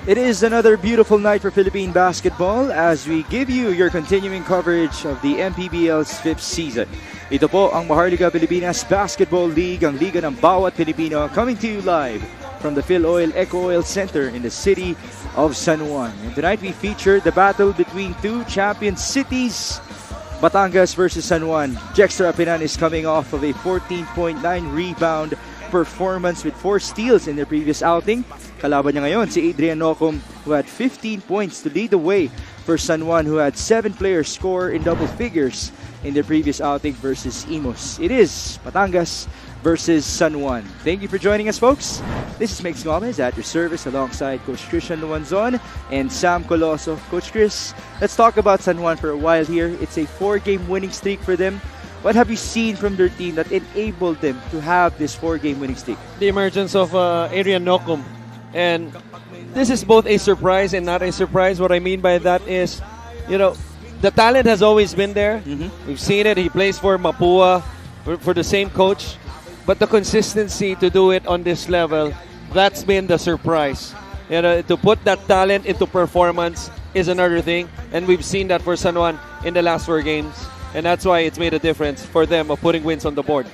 It is another beautiful night for Philippine basketball as we give you your continuing coverage of the MPBL's 5th season. Ito po ang Maharlika Pilipinas Basketball League, ang liga ng bawat Pilipino, coming to you live from the PhilOil Eco Oil Center in the city of San Juan. And tonight we feature the battle between two champion cities, Batangas versus San Juan. Jexter Apinan is coming off of a 14.9 rebound performance with 4 steals in their previous outing. Kalaban niya ngayon si Adrian Nocum, who had 15 points to lead the way for San Juan, who had 7 players score in double figures in their previous outing versus Imus. It is Batangas versus San Juan. Thank you for joining us, folks. This is Mix Gomez at your service alongside Coach Christian Luanzon and Sam Coloso. Coach Chris, let's talk about San Juan for a while here. It's a 4-game winning streak for them. What have you seen from their team that enabled them to have this 4-game winning streak? The emergence of Adrian Nocum. And this is both a surprise and not a surprise. What I mean by that is, you know, the talent has always been there. We've seen it. He plays for Mapua, for the same coach. But the consistency to do it on this level, that's been the surprise. You know, to put that talent into performance is another thing. And we've seen that for San Juan in the last 4 games. And that's why it's made a difference for them of putting wins on the board.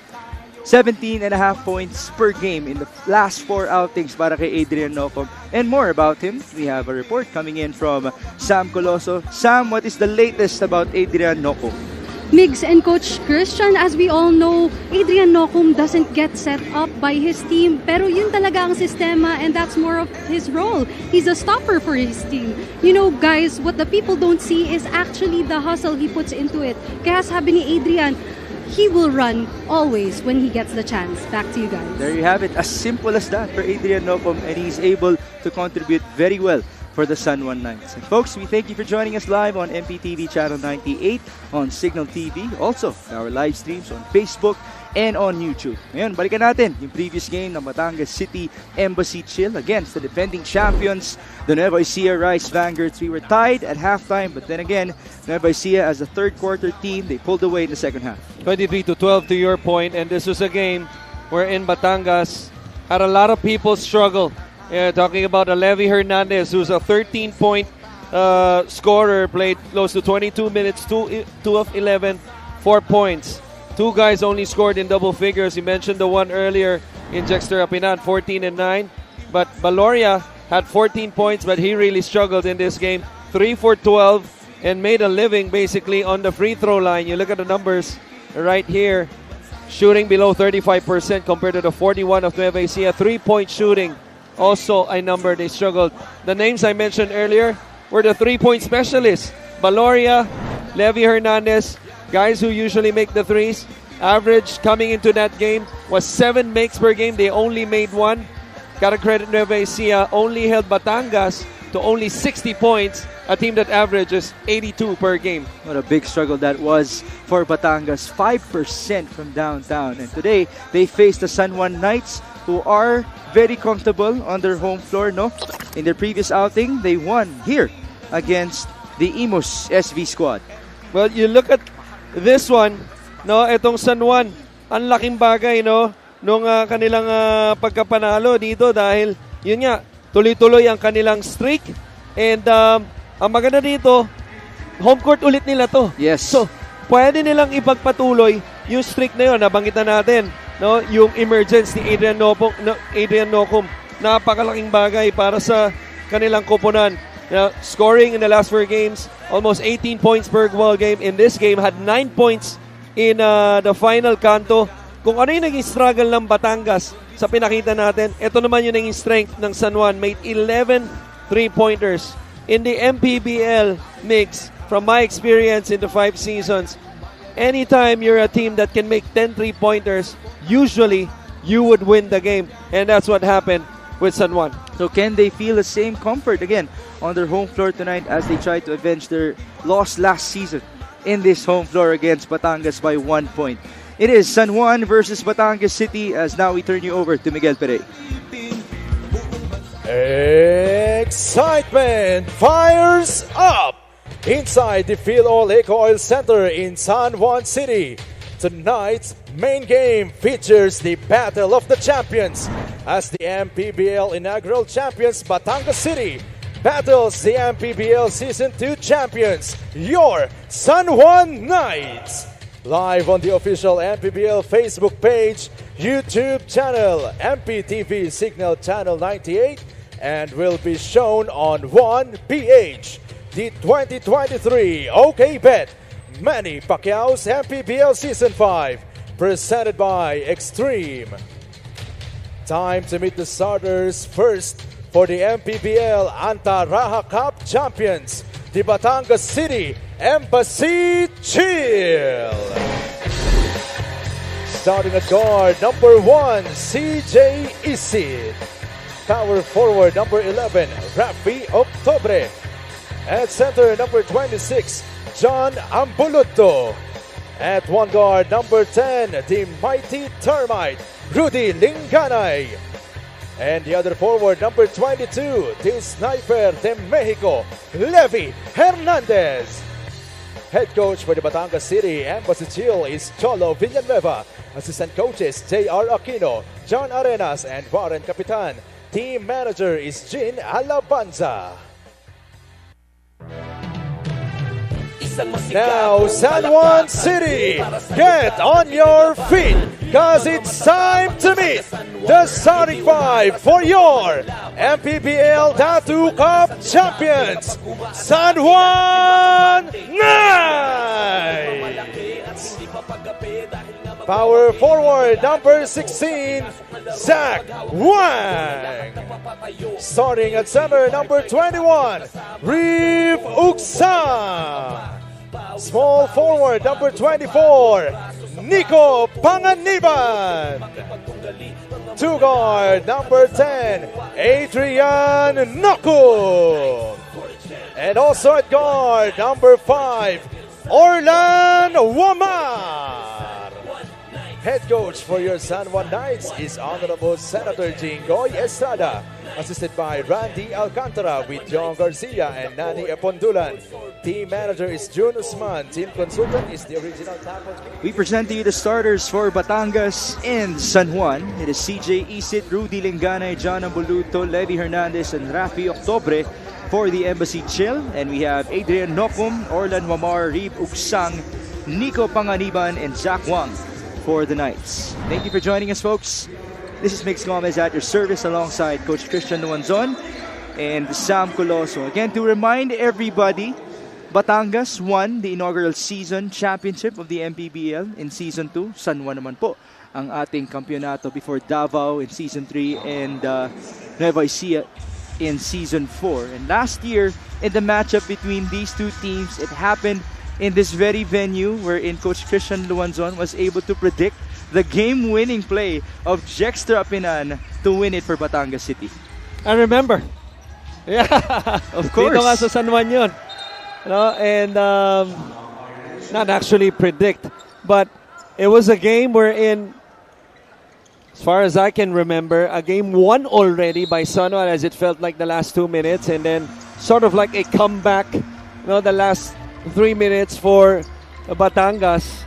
17.5 points per game in the last 4 outings para kay Adrian Nocum. And more about him, we have a report coming in from Sam Coloso. Sam, what is the latest about Adrian Nocum? Migs and Coach Christian, as we all know, Adrian Nocum doesn't get set up by his team, pero yun talaga ang sistema and that's more of his role. He's a stopper for his team. You know, guys, what the people don't see is actually the hustle he puts into it. Kaya sabi ni Adrian, he will run always when he gets the chance. Back to you guys. There you have it, as simple as that for Adrian Nocum, and he's able to contribute very well for the San Juan Knights. And folks, we thank you for joining us live on MPTV Channel 98, on Signal TV, also our live streams on Facebook and on YouTube. Ngayon, balikan natin yung previous game ng Batangas City Embassy Chill against the defending champions, the Nueva Ecija Rice Vanguards. We were tied at halftime, but then again, Nueva Ecija as a third quarter team, they pulled away in the second half. 23-12 to your point, and this was a game wherein Batangas had a lot of people struggle. Talking about Levi Hernandez, who's a 13-point scorer, played close to 22 minutes, 2 of 11, 4 points. 2 guys only scored in double figures. You mentioned the one earlier in Jexter Apinan, 14 and 9. But Valoria had 14 points, but he really struggled in this game. 3 for 12 and made a living basically on the free throw line. You look at the numbers right here. Shooting below 35% compared to the 41 of Nueva Ecija. 3-point shooting, also a number they struggled. The names I mentioned earlier were the 3-point specialists. Valoria, Levi Hernandez, guys who usually make the threes. Average coming into that game was 7 makes per game. They only made 1. Gotta credit Nueva Ecija, only held Batangas to only 60 points, a team that averages 82 per game. What a big struggle that was for Batangas, 5% from downtown. And today, they face the San Juan Knights, who are very comfortable on their home floor, no? In their previous outing, they won here against the Imus SV squad. Well, you look at this one, no, itong San Juan, ang laking bagay, no, nung kanilang pagkapanalo dito dahil yun nga, tuloy-tuloy ang kanilang streak. And ang maganda dito, home court ulit nila to. Yes. So, pwede nilang ipagpatuloy yung streak na yun. Nabanggit na natin, no, yung emergence ni Adrian Nocum. Napakalaking bagay para sa kanilang koponan. Scoring in the last 4 games, almost 18 points per ball game. In this game, had 9 points in the final kanto. Kung ano yung naging struggle ng Batangas sa pinakita natin, ito naman yung naging strength ng San Juan. Made 11 3-pointers. In the MPBL mix, from my experience in the 5 seasons, anytime you're a team that can make 10 3-pointers, usually you would win the game. And that's what happened with San Juan. So can they feel the same comfort again on their home floor tonight as they try to avenge their loss last season in this home floor against Batangas by 1 point? It is San Juan versus Batangas City, as now we turn you over to Miguel Perey. Excitement fires up inside the PhilOil Eco Oil Center in San Juan City. Tonight's main game features the Battle of the Champions as the MPBL inaugural champions Batangas City battles the MPBL Season 2 champions, your San Juan Knights. Live on the official MPBL Facebook page, YouTube channel, MPTV Signal Channel 98, and will be shown on JUAN PH. The 2023 OK Bet Manny Pacquiao's MPBL Season 5, presented by Extreme. Time to meet the starters first for the MPBL Anta-Raha Cup champions, the Batangas City Embassy Chill. Starting at guard, number 1, CJ Isid. Power forward, number 11, Rafi Octobre. At center, number 26, John Ambuluto. At one guard, number 10, the mighty Termite, Rudy Linganay. And the other forward, number 22, the sniper de Mexico, Levi Hernandez. Head coach for the Batangas City Embassy Chill is Cholo Villanueva. Assistant coaches, J.R. Aquino, John Arenas, and Warren Capitan. Team manager is Jean Alabanza. Now, San Juan City, get on your feet, cause it's time to meet the starting five for your MPBL Tattoo Cup champions, San Juan Knights. Power forward, number 16, Zach Wang. Starting at center, number 21, Reeve Uksan. Small forward, number 24, Nico Panganiban. Two guard, number 10, Adrian Noku. And also at guard, number 5, Orlan Wamar. Head coach for your San Juan Knights is Honorable Senator Jingoy Estrada, assisted by Randy Alcantara with John Garcia and Nani Epondulan. Team manager is June Usman. Team consultant is the original tackle. We present to you the starters for Batangas and San Juan. It is CJ Isit, Rudy Linganay, John Ambuluto, Levi Hernandez, and Rafi Octobre for the Embassy Chill. And we have Adrian Nokum, Orlan Wamar, Reeb Uksang, Nico Panganiban, and Zach Wang for the Knights. Thank you for joining us, folks. This is Mix Gomez at your service alongside Coach Christian Luanzon and Sam Coloso. Again, to remind everybody, Batangas won the inaugural season championship of the MPBL in Season 2. San Juan naman po ang ating kampyonato before Davao in Season 3 and Nueva Ecija in Season 4. And last year, in the matchup between these two teams, it happened in this very venue wherein Coach Christian Luanzon was able to predict the game-winning play of Jexter Apinan to win it for Batangas City. I remember. Yeah. Of course. Dito nga sa San Juan yun. No, and not actually predict, but it was a game wherein, as far as I can remember, a game won already by San Juan as it felt like the last 2 minutes, and then sort of like a comeback, the last 3 minutes for Batangas.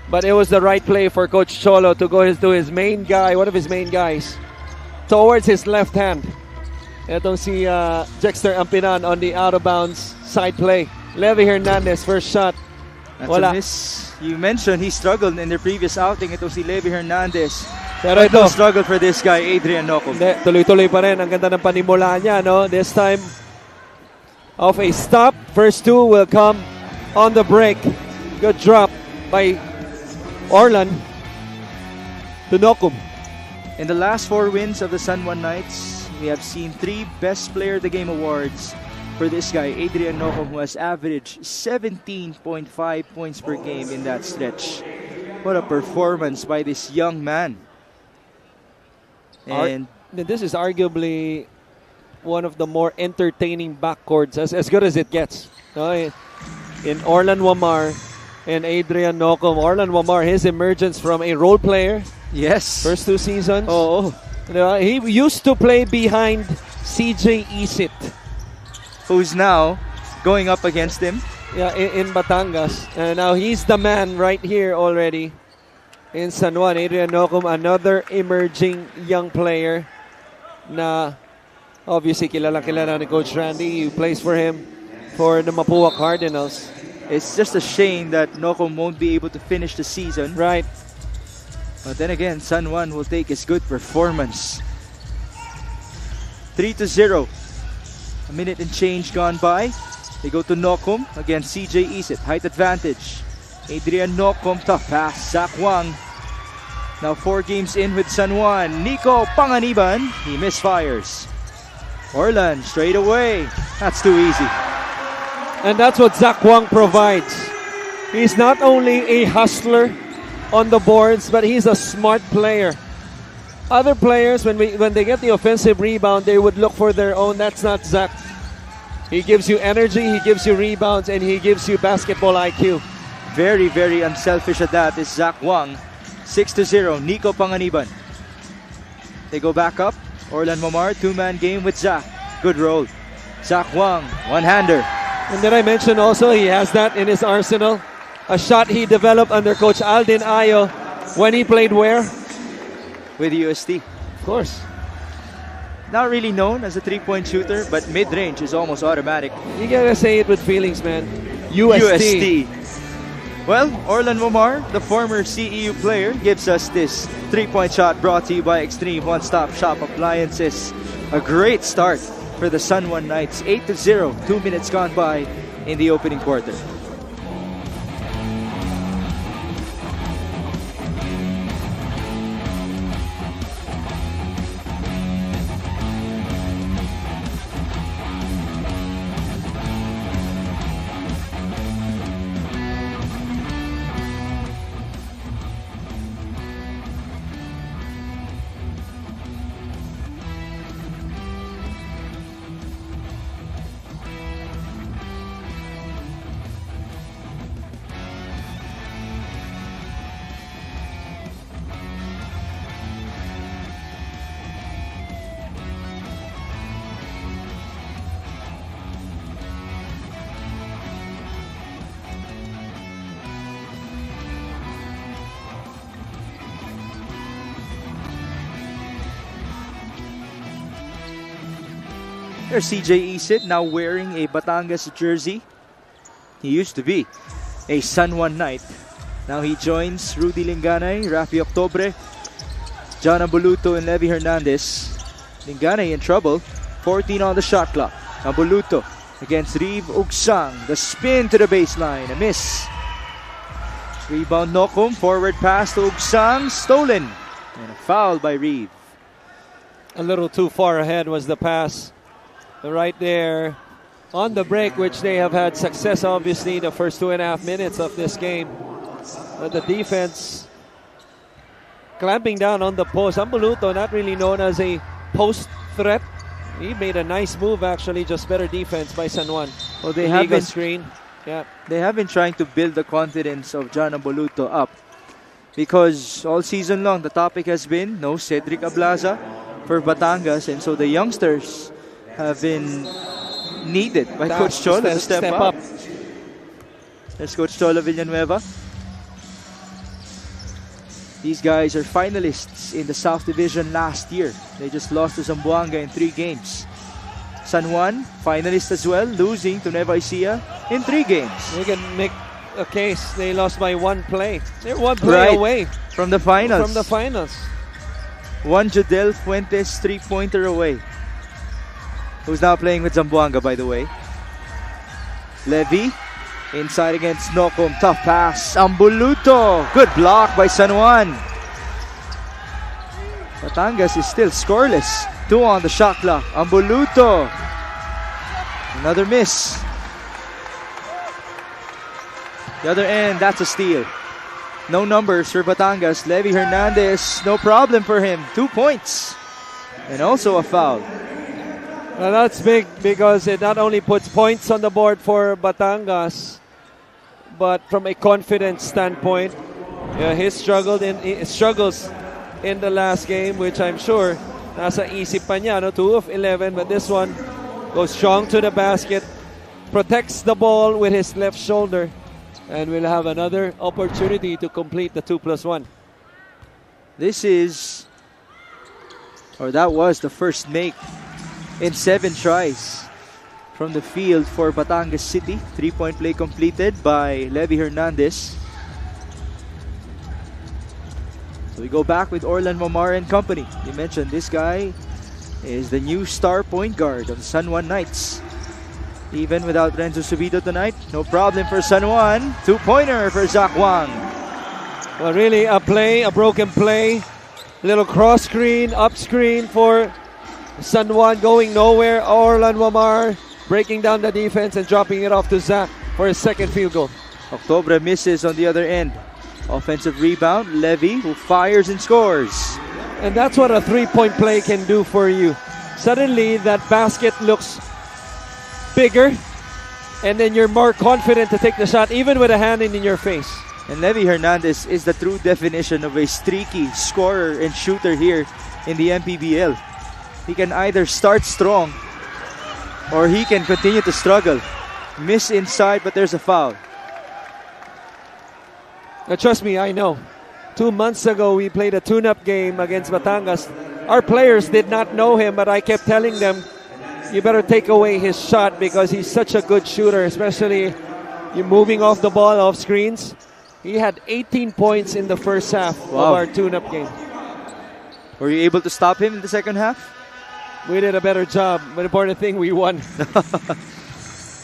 But it was the right play for Coach Cholo to go to his main guy, one of his main guys, towards his left hand. Itong si Jexter Ampinan on the out-of-bounds side play. Levi Hernandez, first shot. That's Wala. a miss. You mentioned he struggled in their previous outing. Ito si Levi Hernandez. Pero ito, No struggle for this guy, Adrian Nokum. hindi, tuloy-tuloy pa rin. Ang ganda ng panimula niya, no? This time, off a stop. First two will come on the break. Good drop by Orlan to Nokum. In the last 4 wins of the San Juan Knights, we have seen 3 Best Player of the Game awards for this guy, Adrian Nokum, who has averaged 17.5 points per game in that stretch. What a performance by this young man. And This is arguably one of the more entertaining backcourts, as good as it gets. No? In Orlan Wamar and Adrian Nokum. Orlan Wamar, his emergence from a role player. yes. First 2 seasons. Oh, He used to play behind CJ Isit. who's now going up against him. Yeah, in Batangas. And now he's the man right here already in San Juan. Adrian Nokum, another emerging young player na Obviously, kilala ni Coach Randy. He plays for him for the Mapua Cardinals. It's just a shame that Nocum won't be able to finish the season. Right. But then again, San Juan will take his good performance. 3-0. A minute and change gone by. They go to Nocum against CJ Isit. Height advantage. Adrian Nocum, tough pass. Zach Wang. Now 4 games in with San Juan. Nico Panganiban. He misfires. Orlan straight away. That's too easy. And that's what Zach Wang provides. He's not only a hustler on the boards, but he's a smart player. Other players, when they get the offensive rebound, they would look for their own. That's not Zach. He gives you energy, he gives you rebounds, and he gives you basketball IQ. Very, very unselfish at that is Zach Wang. 6-0, Nico Panganiban. They go back up. Orlan Momar, 2-man game with Zach. Good roll. Zach Wang, one-hander. And then I mentioned also he has that in his arsenal. A shot he developed under Coach Aldin Ayo when he played where? With UST. Of course. Not really known as a three-point shooter, but mid-range is almost automatic. You gotta say it with feelings, man. UST. Well, Orlan Momar, the former CEU player, gives us this three-point shot brought to you by Extreme One-Stop Shop Appliances. A great start for the San Juan Knights. 8-0, 2 minutes gone by in the opening quarter. There's CJ Isit now wearing a Batangas jersey. He used to be a San Juan Knight. Now he joins Rudy Linganay, Rafi Octobre, John Ambuluto, and Levi Hernandez. Linganay in trouble. 14 on the shot clock. Ambuluto against Reeve Ugsang. The spin to the baseline. A miss. Rebound Nocum. Forward pass to Ugsang. Stolen. And a foul by Reeve. A little too far ahead was the pass. Right there on the break, which they have had success, obviously, the first 2.5 minutes of this game. But the defense clamping down on the post. Ambuluto, not really known as a post threat. He made a nice move, actually, just better defense by San Juan. Well, they have been screen. Yeah. They have been trying to build the confidence of John Ambuluto up, because all season long the topic has been no Cedric Ablaza for Batangas, and so the youngsters have been needed by Coach Cholo to step up. There's Coach Cholo Villanueva. These guys are finalists in the South Division last year. They just lost to Zamboanga in 3 games. San Juan, finalists as well, losing to Nueva Ecija in 3 games. We can make a case. They lost by 1 play. They're 1 play away from the finals. From the finals. One Jodel Fuentes 3-pointer away. Who's now playing with Zamboanga, by the way. Levy, inside against Nocum. Tough pass. Ambuluto. Good block by San Juan. Batangas is still scoreless. 2 on the shot clock. Ambuluto. Another miss. The other end, that's a steal. No numbers for Batangas. Levi Hernandez, no problem for him. 2 points. And also a foul. Well, that's big because it not only puts points on the board for Batangas, but from a confidence standpoint, he struggles in the last game, which I'm sure nasa isip pa niya, no? 2 of 11, but this one goes strong to the basket, protects the ball with his left shoulder, and will have another opportunity to complete the 2+1. This is, or that was the first make in 7 tries from the field for Batangas City. 3-point play completed by Levy Hernandez. So we go back with Orlan Momar and company. You mentioned this guy is the new star point guard of the San Juan Knights. Even without Renzo Subido tonight, no problem for San Juan. 2-pointer for Zach Wang. Well, really a broken play. Little cross screen, up screen for San Juan going nowhere. Orlan Momar breaking down the defense and dropping it off to Zach for his second field goal. Octobre misses on the other end. Offensive rebound, Levy, who fires and scores. And that's what a 3-point play can do for you. Suddenly, that basket looks bigger, and then you're more confident to take the shot, even with a hand in your face. And Levy Hernandez is the true definition of a streaky scorer and shooter here in the MPBL. He can either start strong, or he can continue to struggle. Miss inside, but there's a foul. Now, trust me, I know. 2 months ago, we played a tune-up game against Batangas. Our players did not know him, but I kept telling them, you better take away his shot because he's such a good shooter, especially you moving off the ball, off screens. He had 18 points in the first half of our tune-up game. Were you able to stop him in the second half? We did a better job, but the important thing, we won.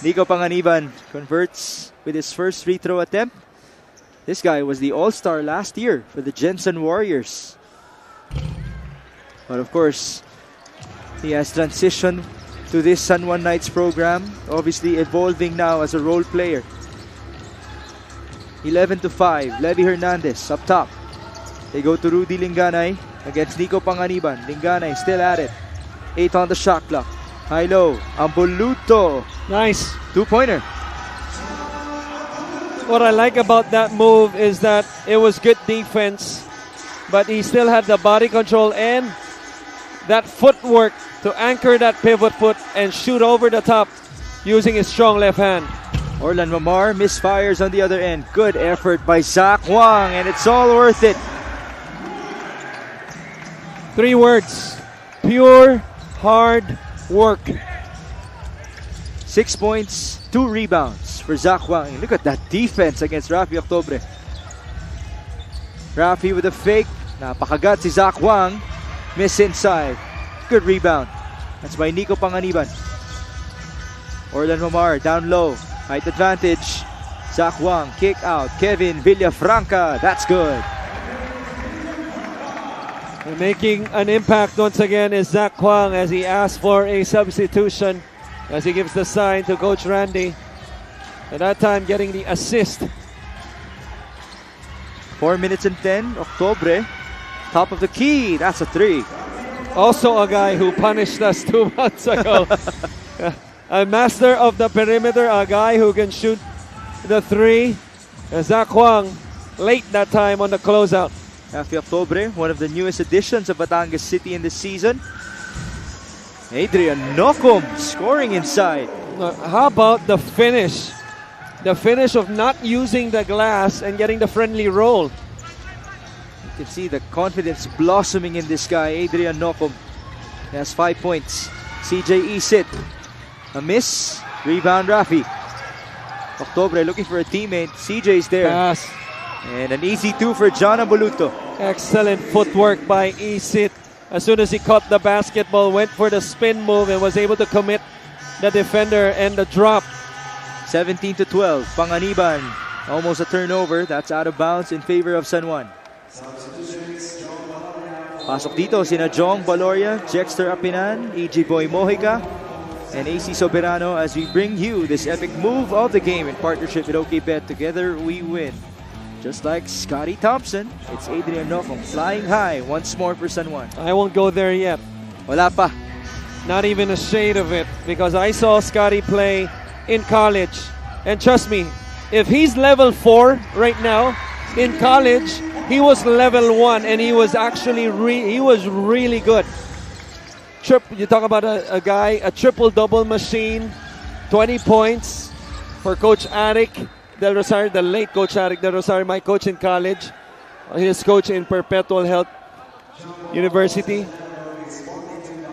Nico Panganiban converts with his first free throw attempt. This guy was the all-star last year for the Jensen Warriors. But of course, he has transitioned to this San Juan Knights program, obviously evolving now as a role player. 11-5, Levy Hernandez up top. They go to Rudy Linganay against Nico Panganiban. Linganay still at it. 8 on the shot clock. High-low, Ambuluto. Nice. 2-pointer. What I like about that move is that it was good defense, but he still had the body control and that footwork to anchor that pivot foot and shoot over the top using his strong left hand. Orlan Mamar misfires on the other end. Good effort by Zach Wang, and it's all worth it. 3 words: pure hard work. 6 points, 2 rebounds for Zach Wang. Look at that defense against Rafi Octobre. Rafi with a fake. Napakagat si Zach Wang. Miss inside. Good rebound. That's by Nico Panganiban. Orlan Mamar down low. Height advantage. Zach Wang kick out. Kevin Villafranca. That's good. And making an impact once again is Zach Wang as he asks for a substitution, as he gives the sign to Coach Randy. At that time, getting the assist. 4 minutes and 10. Octobre. Top of the key. That's a 3. Also a guy who punished us 2 months ago. A master of the perimeter, a guy who can shoot the 3. Zach Wang late that time on the closeout. Rafi Octobre, one of the newest additions of Batangas City in this season. Adrian Nocum scoring inside. How about the finish? The finish of not using the glass and getting the friendly roll. You can see the confidence blossoming in this guy, Adrian Nocum. He has 5 points. CJ Isit. A miss. Rebound Rafi. Octobre looking for a teammate. CJ's there. Pass. And an easy 2 for John Ambuluto. Excellent footwork by Isit. As soon as he caught the basketball, went for the spin move and was able to commit the defender and the drop. 17-12. Panganiban. Almost a turnover. That's out of bounds in favor of San Juan. Pasok dito sina Jong Baloria, Jexter Apinan, E.G. Boy Mojica, and AC Soberano as we bring you this epic move of the game in partnership with OKBet. Together we win. Just like Scotty Thompson, it's Adrian Nocum flying high once more for San Juan. I won't go there yet. Wala pa. Not even a shade of it, because I saw Scotty play in college. And trust me, if he's level 4 right now, in college, he was level 1 and he was actually really good. You talk about a guy, a triple-double machine, 20 points for Coach Eric Del Rosario, the late Coach Eric Del Rosario, my coach in college. His coach in Perpetual Health University.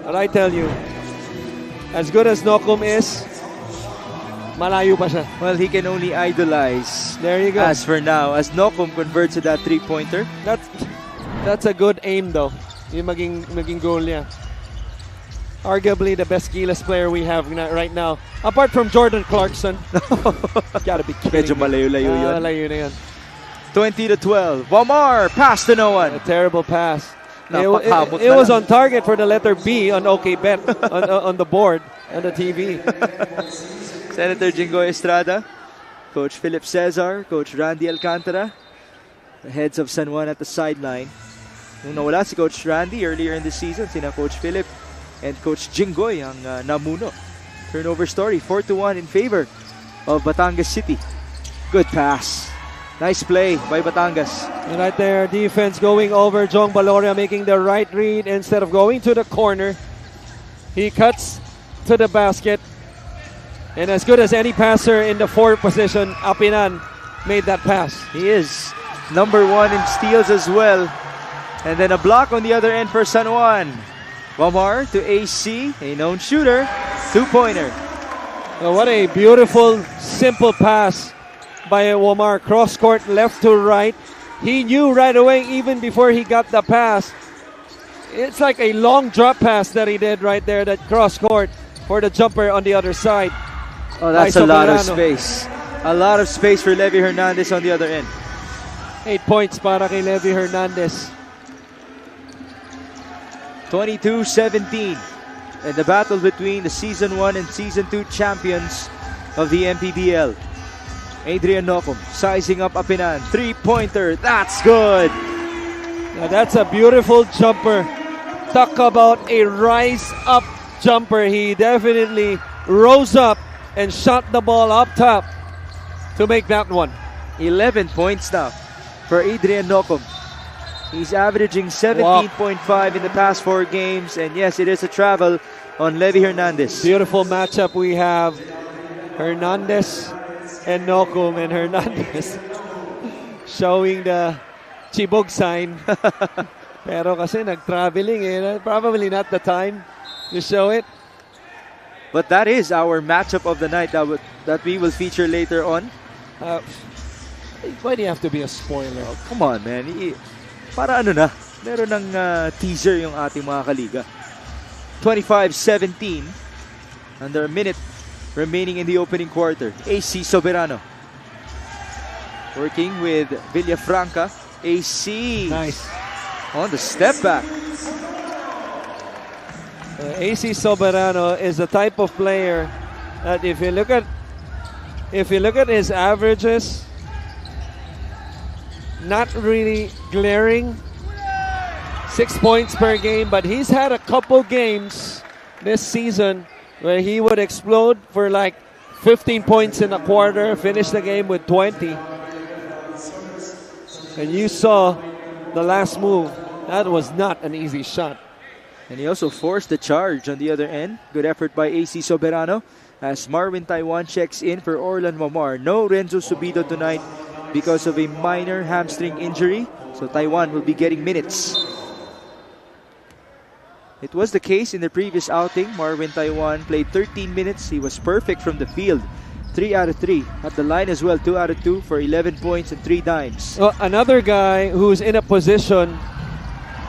And I tell you, as good as Nokum is, malayo pa siya. Well, he can only idolize. There you go. As for now, as Nokum converts to that three-pointer. That's a good aim though. Yung maging goal niya. Arguably the best keyless player we have right now. Apart from Jordan Clarkson. Gotta be kidding. Medyo malayo-layo yun. Malayo na yun. 20-12. Wamar, pass to no one. A terrible pass. It Napakabot it na was lang. on target for the letter B on OK Bet on the board, on the TV. Senator Jingoy Estrada, Coach Philip Cesar, Coach Randy Alcantara, the heads of San Juan at the sideline. Nung nawala si Coach Randy earlier in the season, sina Coach Philip and Coach Jingoy ang namuno. Turnover story, 4-1 in favor of Batangas City. Good pass. Nice play by Batangas. And right there, defense going over. Jong Baloria making the right read instead of going to the corner. He cuts to the basket. And as good as any passer in the forward position, Apinan made that pass. He is number one in steals as well. And then a block on the other end for San Juan. Wamar to AC, a known shooter. Two-pointer. Oh, what a beautiful, simple pass by Wamar. Cross court, left to right. He knew right away, even before he got the pass. It's like a long drop pass that he did right there, that cross court for the jumper on the other side. Oh, that's a lot of space. A lot of space for Levy Hernandez on the other end. 8 points para kay Levy Hernandez. 22-17. And the battle between the Season 1 and Season 2 champions of the MPBL. Adrian Nokum sizing up Apinan. Three-pointer. That's good. Now that's a beautiful jumper. Talk about a rise-up jumper. He definitely rose up and shot the ball up top to make that one. 11 points now for Adrian Nokum. He's averaging 17.5 in the past 4 games. And yes, it is a travel on Levy Hernandez. Beautiful matchup we have. Hernandez and Nokum, and Hernandez showing the Chibog sign. Pero kasi nag-traveling eh. Probably not the time to show it. But that is our matchup of the night that we will feature later on. Why do you have to be a spoiler? Oh, come on, man. Para ano na, meron ng teaser yung ating mga kaliga. 25-17. Under a minute remaining in the opening quarter. AC Soberano working with Villafranca. AC Nice. on the step back. AC Soberano is the type of player that if you look at his averages, not really glaring, 6 points per game, but he's had a couple games this season where he would explode for like 15 points in a quarter, finish the game with 20. And you saw the last move. That was not an easy shot. And he also forced the charge on the other end. Good effort by AC Soberano as Marvin Taiwan checks in for Orlan Wamar. No Renzo Subido tonight because of a minor hamstring injury. So Taiwan will be getting minutes. It was the case in the previous outing. Marvin Taiwan played 13 minutes. He was perfect from the field. 3 out of 3. At the line as well, 2 out of 2 for 11 points and 3 dimes. Well, another guy who's in a position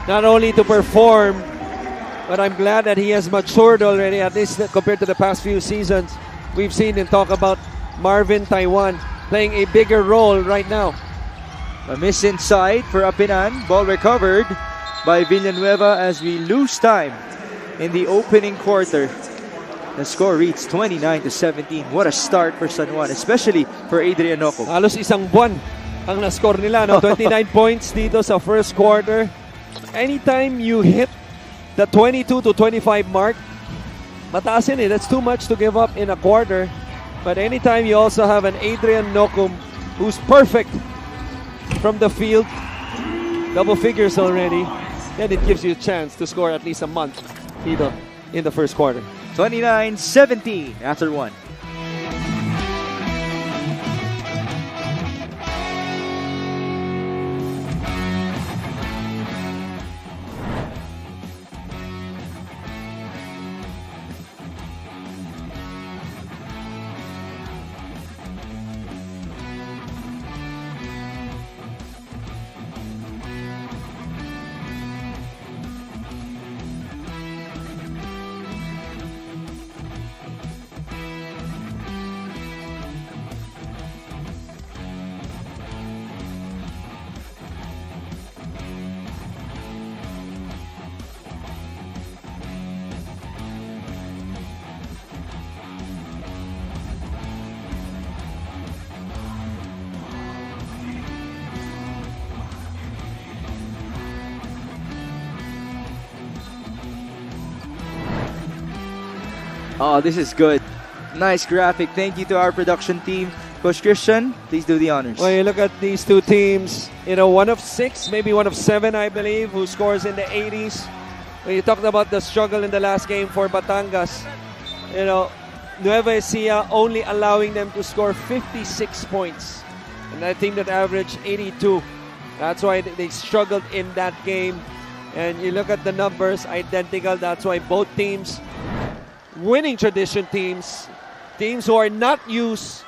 not only to perform, but I'm glad that he has matured already, at least compared to the past few seasons. We've seen him talk about Marvin Taiwan playing a bigger role right now. A miss inside for Apinan. Ball recovered by Villanueva as we lose time in the opening quarter. The score reads 29-17. What a start for San Juan, especially for Adrian Nokum. Halos isang buwan ang na-score nila, no? 29 points dito sa first quarter. Anytime you hit the 22 to 25 mark, mataas yun eh. That's too much to give up in a quarter. But anytime you also have an Adrian Nokum who's perfect from the field, double figures already, then it gives you a chance to score at least a month dito in the first quarter. 29-17 after 1. Oh, this is good. Nice graphic. Thank you to our production team. Coach Christian, please do the honors. Well, you look at these two teams, one of 6, maybe one of 7, I believe, who scores in the 80s. When you talked about the struggle in the last game for Batangas, Nueva Ecija only allowing them to score 56 points. And a team that averaged 82. That's why they struggled in that game. And you look at the numbers, identical. That's why both teams, winning tradition teams who are not used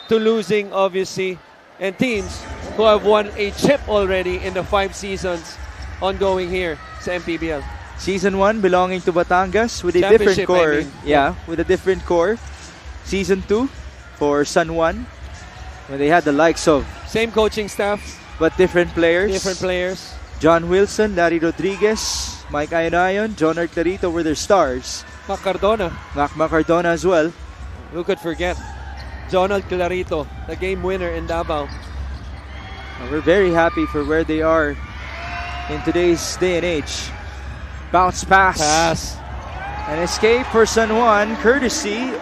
to losing, obviously, and teams who have won a chip already in the 5 seasons ongoing here sa MPBL. Season 1 belonging to Batangas with a different core. With a different core. Season 2 for San Juan, where they had the likes of same coaching staff, but different players. John Wilson, Larry Rodriguez, Mike Ayonayon, John Clarito were their stars. Mac Cardona as well. Who could forget? Jonald Clarito, the game winner in Davao. We're very happy for where they are in today's day and age. Bounce pass. An escape for San Juan, courtesy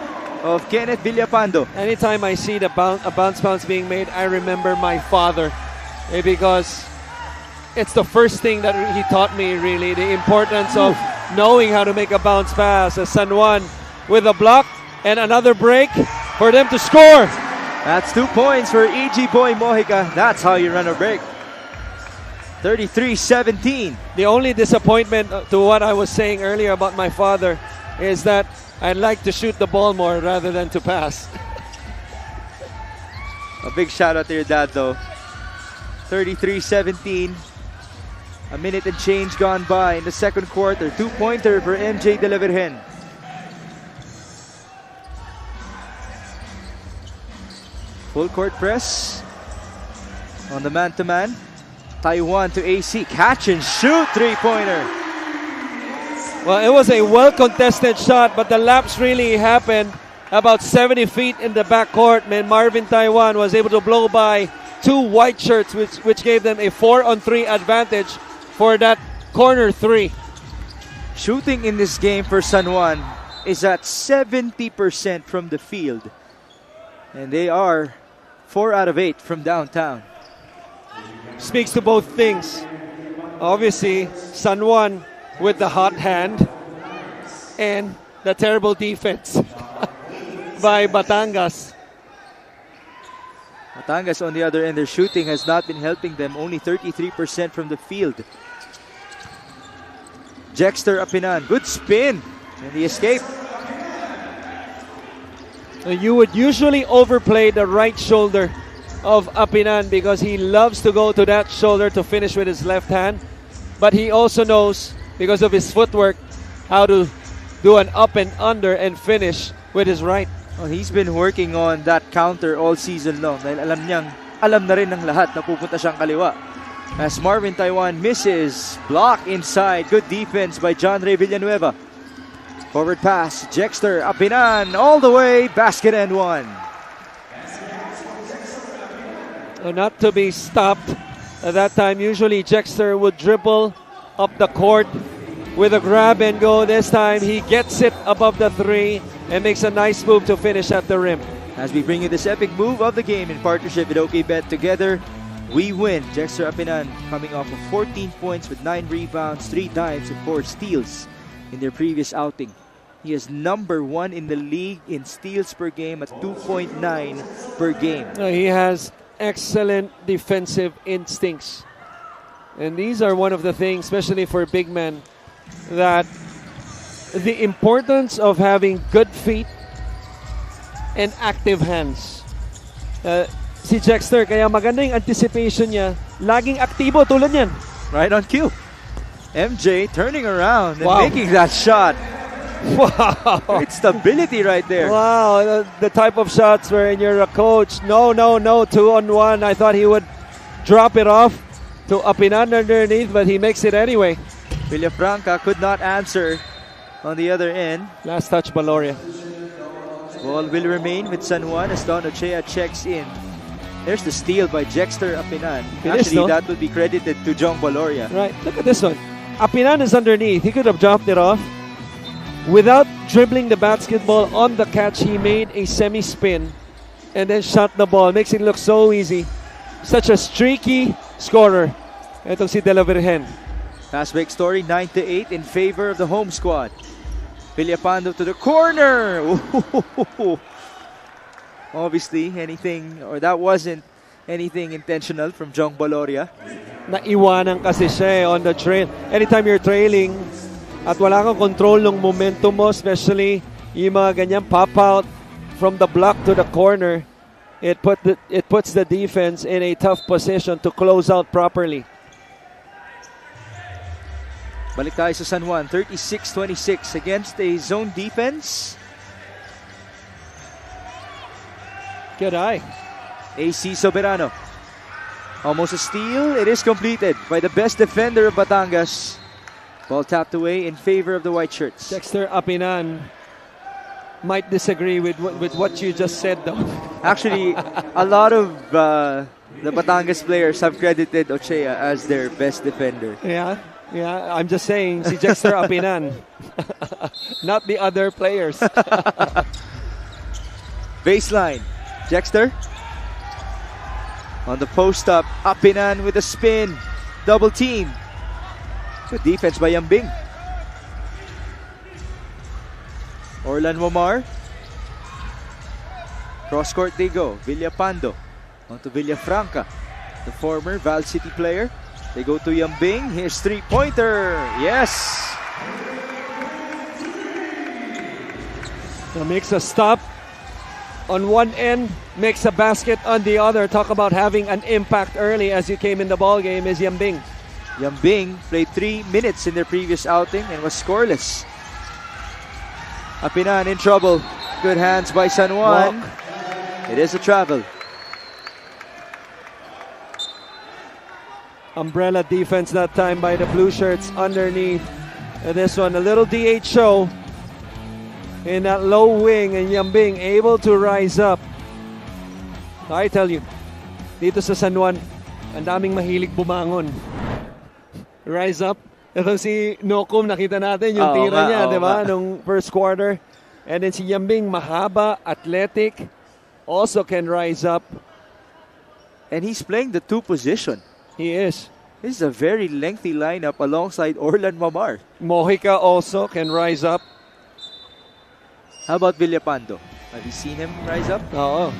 of Kenneth Villapando. Anytime I see a bounce being made, I remember my father. Because it's the first thing that he taught me, really, the importance of knowing how to make a bounce pass. As San Juan with a block and another break for them to score. That's 2 points for E.G. Boy Mojica. That's how you run a break. 33-17. The only disappointment to what I was saying earlier about my father is that I'd like to shoot the ball more rather than to pass. A big shout out to your dad, though. 33-17. A minute and change gone by in the second quarter. 2-pointer for MJ De La Virgen. Full court press on the man-to-man. Taiwan to AC. Catch and shoot 3-pointer. Well, it was a well-contested shot, but the lapse really happened about 70 feet in the backcourt. And Marvin Taiwan was able to blow by 2 white shirts, which gave them a 4-on-3 advantage for that corner 3. Shooting in this game for San Juan is at 70% from the field. And they are 4 out of 8 from downtown. Speaks to both things. Obviously, San Juan with the hot hand and the terrible defense by Batangas. Batangas, on the other end, their shooting has not been helping them. Only 33% from the field. Jexter Apinan, good spin. And the escape. You would usually overplay the right shoulder of Apinan because he loves to go to that shoulder to finish with his left hand. But he also knows, because of his footwork, how to do an up and under and finish with his right. Oh, he's been working on that counter all season long. Dahil alam na rin ng lahat na pupunta siyang kaliwa. As Marvin Taiwan misses, block inside. Good defense by John Ray Villanueva. Forward pass, Jexter Apinan all the way, basket and one. Not to be stopped at that time. Usually Jexter would dribble up the court with a grab and go. This time he gets it above the 3 and makes a nice move to finish at the rim. As we bring you this epic move of the game in partnership with OKBet, together we win. Jexter Apinan coming off of 14 points with 9 rebounds, 3 dimes, and 4 steals in their previous outing. He is number 1 in the league in steals per game at 2.9 per game. He has excellent defensive instincts. And these are one of the things, especially for big men, that the importance of having good feet and active hands. Si Jexter, kaya maganda yung anticipation niya. Laging aktibo tulad yan. Right on cue. MJ turning around and making that shot. Wow. Great stability right there. Wow, the type of shots where you're a coach. No, 2-on-1. I thought he would drop it off to Apinan underneath, but he makes it anyway. Villafranca could not answer on the other end. Last touch, Baloria. Ball will remain with San Juan as Don Ochea checks in. There's the steal by Jexter Apinan. Actually, that would be credited to John Baloria. Right, look at this one. Apinan is underneath. He could have dropped it off. without dribbling the basketball on the catch, he made a semi-spin and then shot the ball. Makes it look so easy. Such a streaky scorer. Itong si De La Virgen. Fast break story, 9-8 in favor of the home squad. Villapando to the corner. Ooh. Obviously, that wasn't anything intentional from Jong Baloria. Naiwanan kasi siya on the trail. Anytime you're trailing at wala kang control ng momentum mo, especially yung mga ganyan pop out from the block to the corner, it puts the defense in a tough position to close out properly. Balik tayo sa San Juan, 36-26 against a zone defense. Good eye. AC Soberano. Almost a steal. It is completed by the best defender of Batangas. Ball tapped away in favor of the white shirts. Dexter Apinan might disagree with what you just said, though. Actually, a lot of the Batangas players have credited Ochea as their best defender. Yeah. I'm just saying, si Dexter Apinan, not the other players. Baseline. Dexter. On the post up, Apinan with a spin. Double team. Good defense by Yambing. Orlan Womar. Cross court they go. Villapando. On to Villafranca. The former Val City player. They go to Yambing. His three-pointer. Yes! Now makes a stop on one end, makes a basket on the other. Talk about having an impact early as you came in the ball game is Yambing. Yambing played 3 minutes in their previous outing and was scoreless. Apinan in trouble. Good hands by San Juan. Walk. It is a travel. Umbrella defense that time by the blue shirts underneath. And this one, a little DH show in that low wing, and Yambing able to rise up. I tell you, dito sa San Juan, ang daming mahilig bumangon. Rise up. Ito si Nokum, nakita natin yung tira niya, di ba, nung first quarter. And then si Yambing, mahaba, athletic, also can rise up. And he's playing the two position. He is. This is a very lengthy lineup alongside Orlan Mamar. Mojica also can rise up. How about Villapando? Have you seen him rise up? Oo.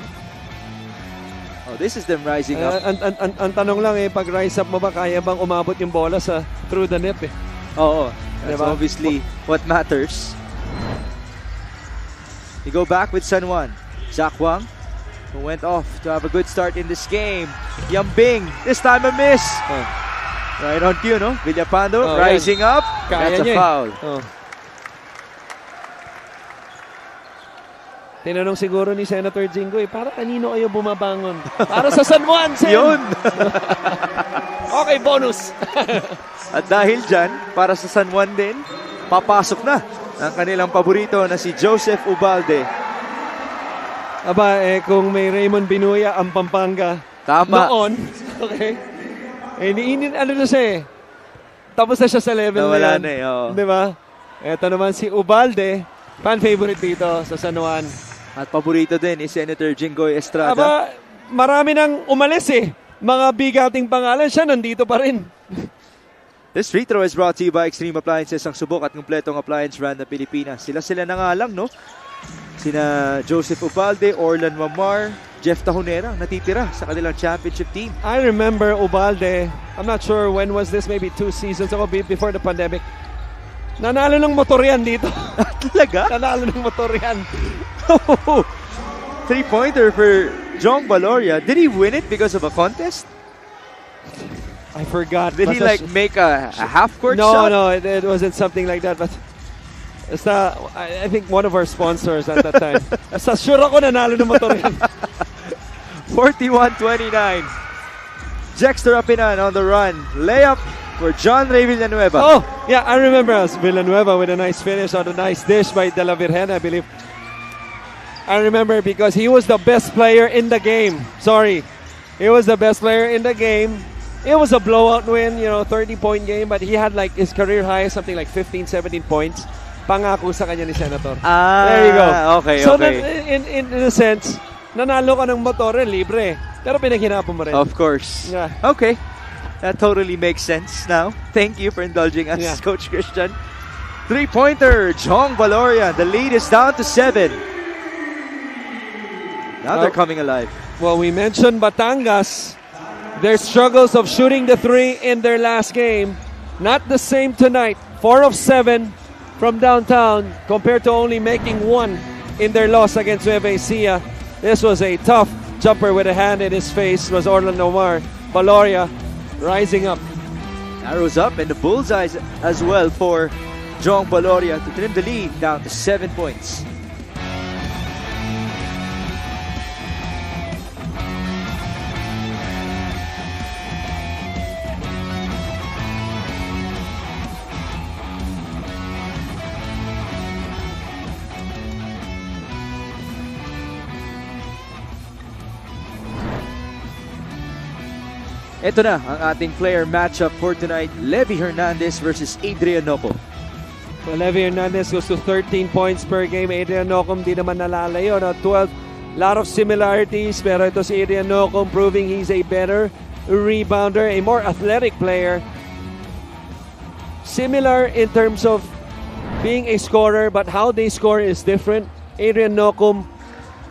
Oh, this is them rising up. Ang tanong lang pag rise up mo ba, kaya bang umabot yung bola sa through the net Oo. That's diba? obviously what matters. We go back with San Juan. Zach Wang, who went off to have a good start in this game. Yambing, this time a miss. Right on cue, no? Villapando rising up. Kaya That's a foul. Tinanong siguro ni Senator Jingo, para kanino kayo bumabangon? Para sa San Juan, Sen! Yun! Okay, bonus! At dahil dyan, para sa San Juan din, papasok na ang kanilang paborito na si Joseph Ubalde. Aba, kung may Raymond Binuya ang Pampanga Tama. noon, okay, ano na siya tapos na siya sa level Nawala na yan. na Di ba? Ito naman si Ubalde, fan favorite dito sa San Juan. At paborito din ni Senator Jinggoy Estrada. Aba, marami nang umalis mga bigating pangalan, siya nandito pa rin. This free throw is brought to you by Extreme Appliances, ang subok at kumpletong appliance brand ng Pilipinas. Sila na nga lang, no? Sina Joseph Ubalde, Orlan Mamar, Jeff Tahonera, natitira sa kanilang championship team. I remember Ubalde, I'm not sure when was this, maybe 2 seasons ago before the pandemic. Nanalo ng motor yan dito. Talaga? Nanalo ng motor yan. Three-pointer for Jong Baloria. Did he win it because of a contest? I forgot. Did he make a half-court shot? shot? No, it wasn't something like that. But I think one of our sponsors at that time. Basta sure ako nanalo ng motor yan. 41-29. Dexter Apinan on the run. Layup for John Ray Villanueva. Oh, yeah, I remember Villanueva with a nice finish on a nice dish by De La Virgen, I believe. I remember because he was the best player in the game. Sorry. He was the best player in the game. It was a blowout win, 30-point game, but he had like his career high, something like 15, 17 points. pangako sa kanya ni Senator. Ah, There you go. Okay, So, okay. in a sense, nanalo ka ng motor, libre. Pero pinaghirapan mo rin. Of course. Yeah. Okay. That totally makes sense now. Thank you for indulging us, Yeah. Coach Christian. Three-pointer, Jong Valoria. The lead is down to 7. Now they're coming alive. Well, we mentioned Batangas. Their struggles of shooting the three in their last game. Not the same tonight. 4 of 7 from downtown compared to only making 1 in their loss against Nueva Ecija. This was a tough jumper with a hand in his face. Was Orlando Omar. Valoria rising up. Arrows up and the bullseyes as well for Jong Valoria to trim the lead down to 7 points. Ito na ang ating player matchup for tonight. Levi Hernandez versus Adrian Noco. Well, Levi Hernandez goes to 13 points per game. Adrian Nocum di naman nalalayo. No? 12, lot of similarities. Pero ito si Adrian Nocum proving he's a better rebounder, a more athletic player. Similar in terms of being a scorer, but how they score is different. Adrian Nocum,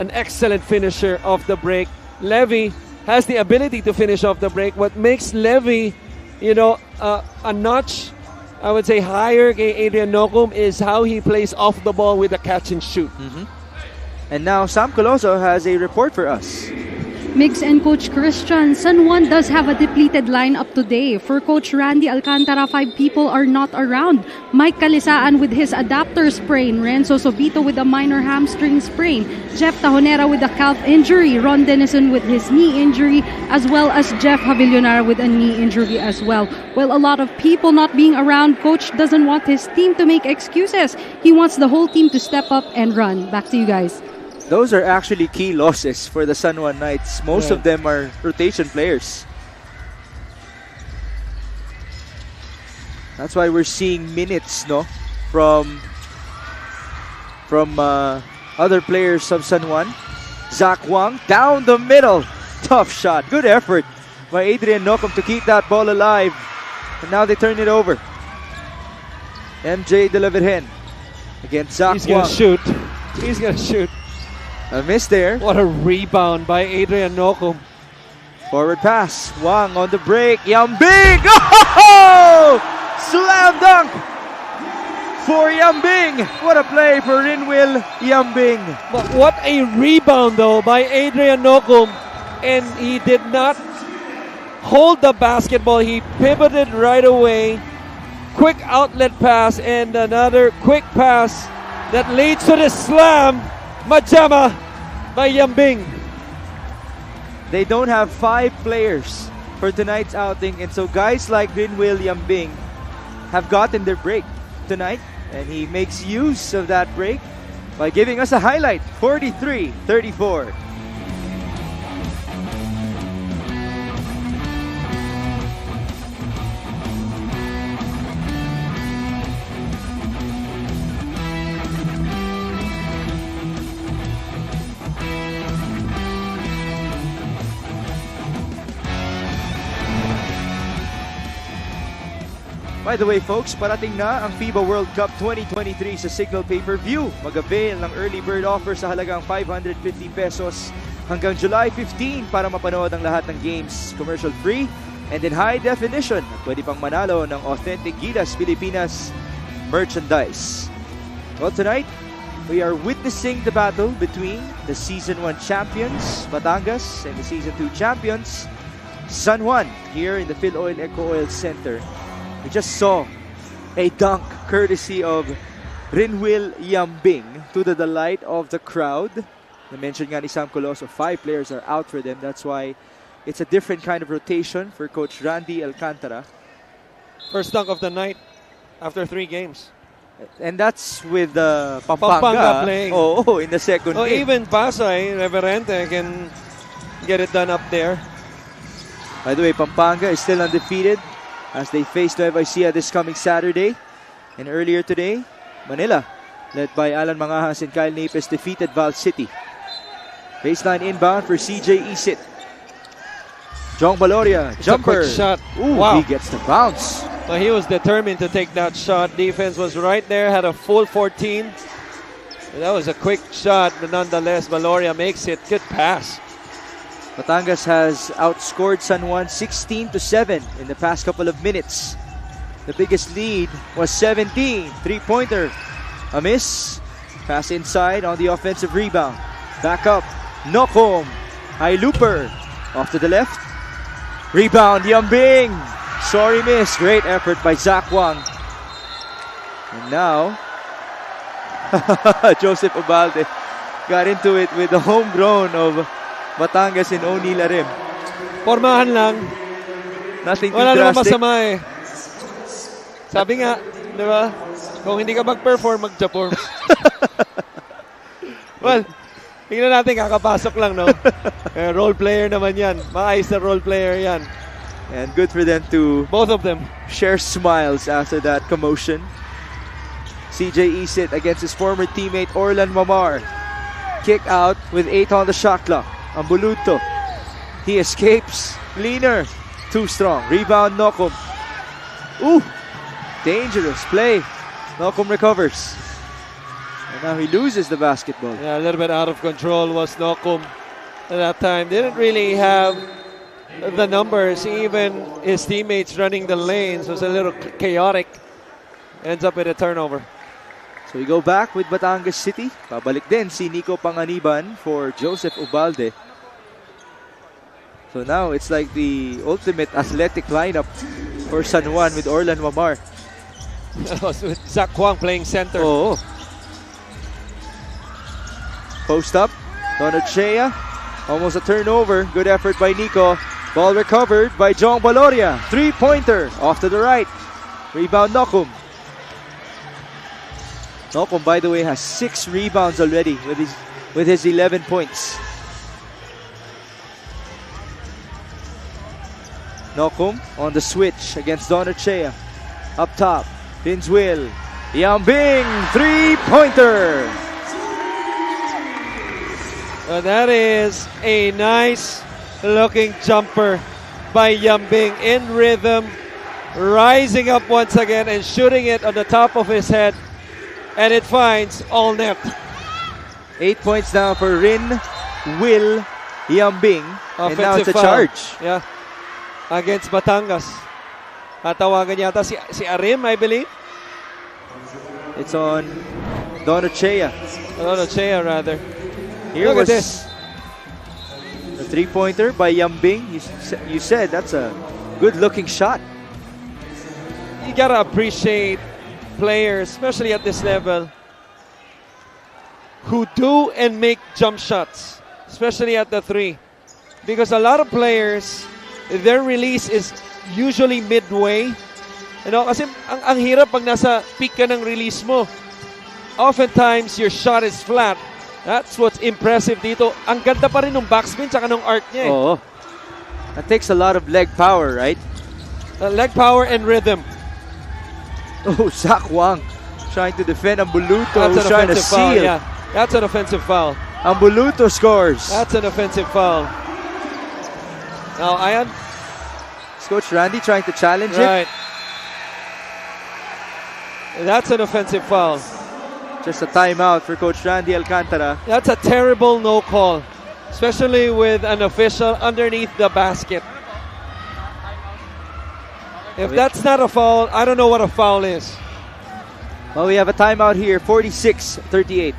an excellent finisher of the break. Levi has the ability to finish off the break. What makes Levi, a notch, I would say, higher kay Adrian Nocum is how he plays off the ball with a catch and shoot. And now Sam Coloso has a report for us. Migs and Coach Christian, San Juan does have a depleted lineup today. For Coach Randy Alcantara, 5 people are not around. Mike Calisaan with his adapter sprain. Renzo Sobito with a minor hamstring sprain. Jeff Tajonera with a calf injury. Ron Denison with his knee injury, as well as Jeff Javillionar with a knee injury as well. Well, a lot of people not being around, Coach doesn't want his team to make excuses. He wants the whole team to step up and run. Back to you guys. Those are actually key losses for the San Juan Knights. Most of them are rotation players. That's why we're seeing minutes, no, from other players of San Juan. Zach Wang down the middle. Tough shot. Good effort by Adrian Nocum to keep that ball alive. And now they turn it over. MJ De La Virgen against Zach He's Wang. gonna shoot. He's gonna shoot. A miss there. What a rebound by Adrian Nocum. Forward pass. Wang on the break. Yambing! Oh! Slam dunk for Yambing. What a play for Rinwil Yambing. But what a rebound though by Adrian Nocum. And he did not hold the basketball. He pivoted right away. Quick outlet pass and another quick pass that leads to the slam. Majama by Yambing. They don't have 5 players for tonight's outing, and so guys like Rinwil Yambing have gotten their break tonight, and he makes use of that break by giving us a highlight. 43-34. By the way folks, parating na ang FIBA World Cup 2023 sa Signal Pay-Per-View. Mag-avail ng early bird offer sa halagang 550 pesos hanggang July 15 para mapanood ang lahat ng games commercial free and in high definition. At pwede pang manalo ng authentic Gilas Pilipinas merchandise. Well, tonight, we are witnessing the battle between the Season 1 champions, Batangas, and the Season 2 champions, San Juan, here in the Philoil Eco Oil Center. We just saw a dunk courtesy of Rinwil Yambing to the delight of the crowd. Na-mention nga ni Sam Coloso, 5 players are out for them. That's why it's a different kind of rotation for Coach Randy Alcantara. First dunk of the night after 3 games. And that's with Pampanga Pampanga playing. Oh, in the second game. Even Pasay, Reverente can get it done up there. By the way, Pampanga is still undefeated as they face Nueva Ecija this coming Saturday. And earlier today, Manila, led by Alan Mangahas and Kyle Napes, defeated Val City. Baseline inbound for CJ Isit. Jong Baloria, It's jumper. a quick shot. Ooh, Wow. he gets the bounce. Well, he was determined to take that shot. Defense was right there, had a full 14. That was a quick shot, but nonetheless, Valoria makes it. Good pass. Batangas has outscored San Juan 16-7 in the past couple of minutes. The biggest lead was 17. Three-pointer. A miss. Pass inside on the offensive rebound. Back up. Nokom. High looper. Off to the left. Rebound. Yambing. Sorry miss. Great effort by Zach Wang. And now, Joseph Ubalde got into it with the homegrown of Batangas and O'Neal Arim. Pormahan lang. Nothing too Wala namang drastic. masama eh. Sabi nga, di ba? Kung hindi ka mag-perform, mag-perform. Well, tingnan natin, kakapasok lang, no? Role player naman yan. Maayos na role player yan. And good for them to Both of them. share smiles after that commotion. CJ Isit against his former teammate Orlan Mamar. Kick out with 8 on the shot clock. Ambuluto. He escapes. Leaner. Too strong. Rebound Nokom. Ooh. Dangerous play. Nokom recovers. And now he loses the basketball. Yeah, a little bit out of control was Nokum at that time. Didn't really have the numbers. Even his teammates running the lanes was a little chaotic. Ends up with a turnover. So we go back with Batangas City. Pabalik din si Nico Panganiban for Joseph Ubalde. So now it's like the ultimate athletic lineup for San Juan with Orlan Mamar. That was with Zach Kwang playing center. Oh. Post up. Donachea. Almost a turnover. Good effort by Nico. Ball recovered by Jong Baloria. Three-pointer. Off to the right. Rebound Nokum. Nokum, by the way, has 6 rebounds already with his 11 points. Nokum on the switch against Donachea. Up top. Pinswil. Yambing. Three-pointer. Well, that is a nice looking jumper by Yambing in rhythm, rising up once again and shooting it on the top of his head, and it finds all net. 8 points now for Rin Will Yambing. And now it's a foul. charge. Yeah, against Batangas. Tatawagan yata si Arim, I believe. It's on Donachea. Donachea, rather. Here Look was at this. a three-pointer by Yambing. You said that's a good-looking shot. You gotta appreciate players, especially at this level, who do and make jump shots, especially at the 3. Because a lot of players, their release is usually midway. You know, kasi ang hirap pag nasa peak ka ng release mo. Oftentimes, your shot is flat. That's what's impressive dito. Ang ganda pa rin ng backspin tsaka ng arc niya eh. Oh, that takes a lot of leg power, right? Leg power and rhythm. Oh, Zach Wang trying to defend Ambuluto, That's who's an trying to offensive foul. seal. Yeah, that's an offensive foul. Ambuluto scores. That's an offensive foul. Now, Ayan. Is Coach Randy trying to challenge Right. That's an offensive foul. it? Just a timeout for Coach Randy Alcantara. That's a terrible no call, especially with an official underneath the basket. If that's not a foul, I don't know what a foul is. Well, we have a timeout here, 46-38.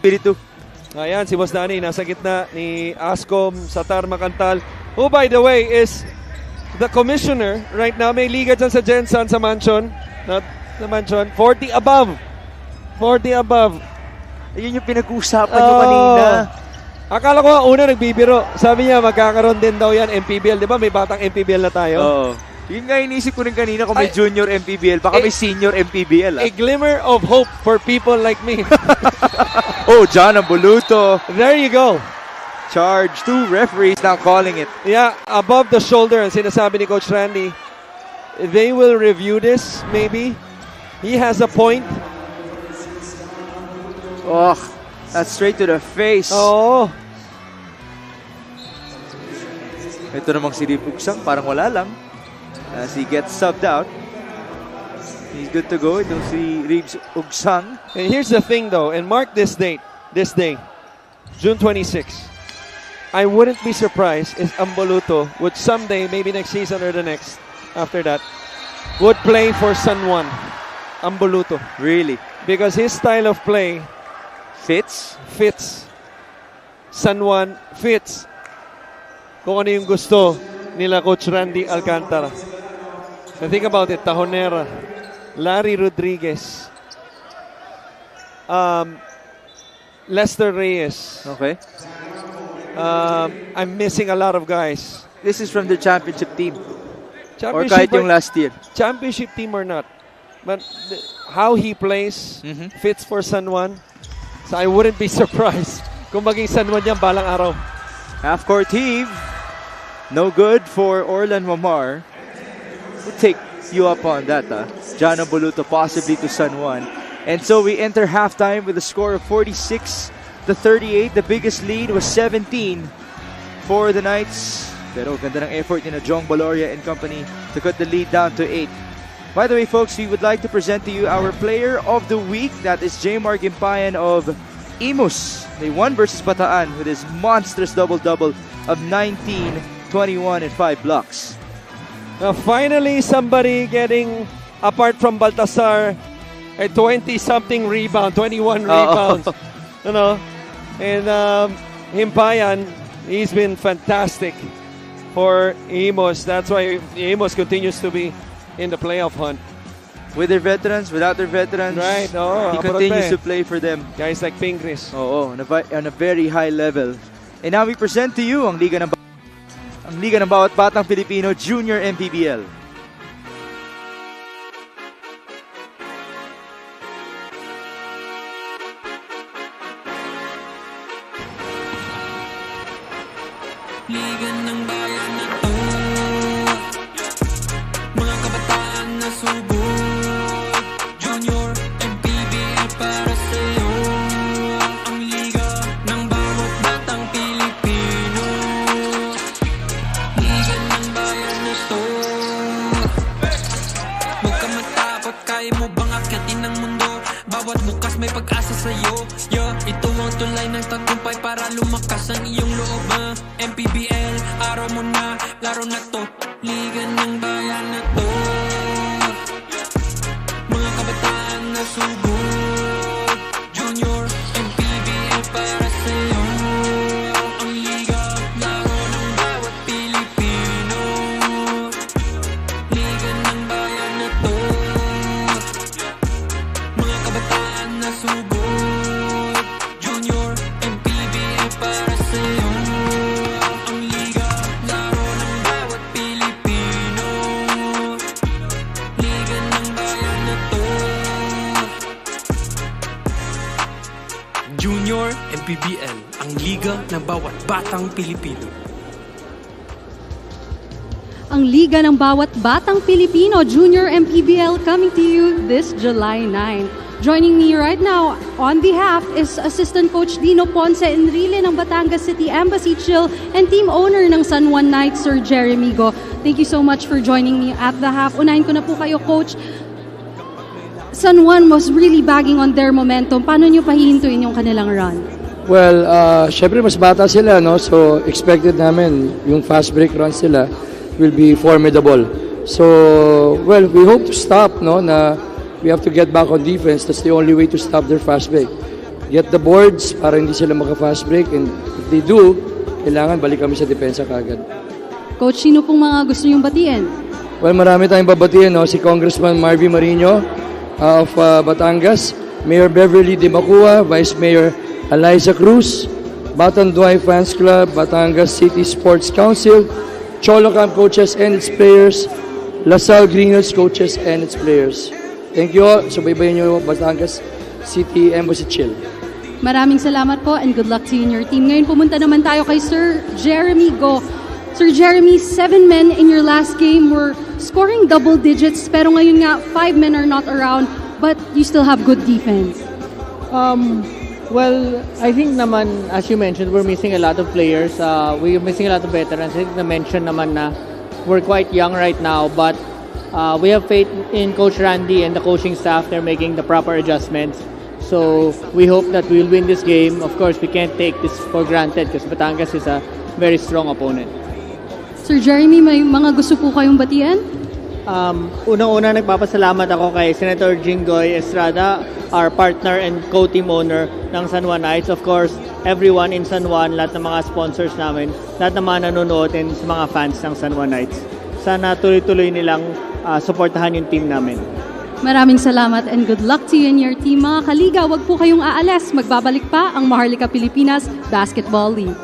Espiritu. Ayan, si Boss Danny nasa gitna ni Ascom Satar Macantal, who by the way is the commissioner right now. May liga dyan sa Jensen sa mansion. Not the mansion. 40 above. 40 above. Ayun yung pinag-uusapan nyo kanina. Akala ko nga una nagbibiro. Sabi niya magkakaroon din daw yan MPBL. Di ba may batang MPBL na tayo? Oo. Yun nga inisip ko rin kanina kung may junior MPBL. Baka may senior MPBL. A glimmer of hope for people like me. Oh, John Ambuluto. There you go. Charge. 2 referees now calling it. Yeah, above the shoulder. Ang sinasabi ni Coach Randy. They will review this, maybe. He has a point. Oh, that's straight to the face. Oo. Ito namang si Rip Ugsang, parang wala lang. As he gets subbed out. He's good to go. Itong si Reeves Ugsang. And here's the thing though, and mark this day, June 26. I wouldn't be surprised if Amboluto would someday, maybe next season or the next, after that, would play for San Juan. Amboluto. Really? Because his style of play Fits? fits. San Juan fits. Kung ano yung gusto nila Coach Randy Alcantara. And think about it, Tajonera, Larry Rodriguez, Lester Reyes. Okay. I'm missing a lot of guys. This is from the championship team. Or Championship kahit yung last year. championship team or not. But how he plays fits for San Juan. So I wouldn't be surprised kung maging San Juan yan balang araw. Half-court heave. No good for Orlan Mamar. We'll take you up on that, John Ambuluto possibly to San Juan. And so we enter halftime with a score of 46-38. The biggest lead was 17 for the Knights. Pero ganda ng effort ni Jong Baloria and company to cut the lead down to 8. By the way, folks, we would like to present to you our player of the week. That is Jmar Gimpayan of Imus. They won versus Bataan with his monstrous double-double of 19, 21, and 5 blocks. Now finally, somebody getting, apart from Baltasar, a 20-something rebound, 21 rebounds. You know, and Himpayan, he's been fantastic for Imus. That's why Imus continues to be in the playoff hunt. With their veterans, without their veterans, Right, he continues to play for them. Guys like Pingris. On a very high level. And now we present to you ang Liga ng Bawat Batang Pilipino Junior MPBL. Liga ng bayan na to, mga kabataan na subok, Junior MPBL para sa'yo. Ang liga ng bawat batang Pilipino. Liga ng bayan na to, huwag ka matakot, kaya mo bang akyatin ng mundo? Bawat bukas may pag-asa sa'yo. Ito ang tulay ng tagumpay para lumakas ang iyong loob. MPBL, araw mo na, laro na to. Liga ng bayan na to, mga kabataan na subok, Junior MPBL para sa'yo. Ang liga, laro ng bawat Pilipino. Liga ng bayan na to, mga kabataan na subok, Junior MPBL para sa'yo. Ang liga, laro ng bawat Pilipino. Liga ng bayan na to, Junior MPBL, ang liga ng bawat batang Pilipino. Ang Liga ng Bawat Batang Pilipino Junior MPBL coming to you this July 9. Joining me right now on behalf is Assistant Coach Dino Ponce Enrile ng Batangas City Embassy Chill and team owner ng San Juan Knights, Sir Jeremy Go. Thank you so much for joining me at the half. Unahin ko na po kayo, Coach. San Juan was really bagging on their momentum. Paano nyo pahihintuin yung kanilang run? Well, syempre mas bata sila, no? So expected namin yung fast break runs sila will be formidable. So, well, we hope to stop, no? Na we have to get back on defense. That's the only way to stop their fast break. get the boards para hindi sila maka-fast break, and if they do, kailangan balik kami sa depensa kagad. Coach, sino pong mga gusto niyong batiin? Well, marami tayong babatiin, no? Si Congressman Marvin Marino of Batangas, Mayor Beverly De Macua, Vice Mayor Eliza Cruz, Batan Duay Fans Club, Batangas City Sports Council, Cholo Camp coaches and its players, LaSalle Greeners coaches and its players. Thank you all. Subaybayan niyo Batangas City Embassy Chill. Maraming salamat po and good luck to you and your team. Ngayon pumunta naman tayo kay Sir Jeremy Go. Sir Jeremy, 7 men in your last game were scoring double digits, pero ngayon nga 5 men are not around, but you still have good defense. Well, I think naman, as you mentioned, we're missing a lot of players. We're missing a lot of veterans. I think na-mention naman na we're quite young right now, but we have faith in Coach Randy and the coaching staff. They're making the proper adjustments. So we hope that we'll win this game. Of course, we can't take this for granted because Batangas is a very strong opponent. Sir Jeremy, may mga gusto po kayong batian? Unang-una, nagpapasalamat ako kay Senator Jinggoy Estrada, our partner and co-team owner ng San Juan Knights. Of course, everyone in San Juan, lahat ng mga sponsors namin, lahat ng mga nanonood and sa mga fans ng San Juan Knights. Sana tuloy-tuloy nilang suportahan yung team namin. Maraming salamat and good luck to you and your team. Mga kaliga, wag po kayong aalis. Magbabalik pa ang Maharlika Pilipinas Basketball League.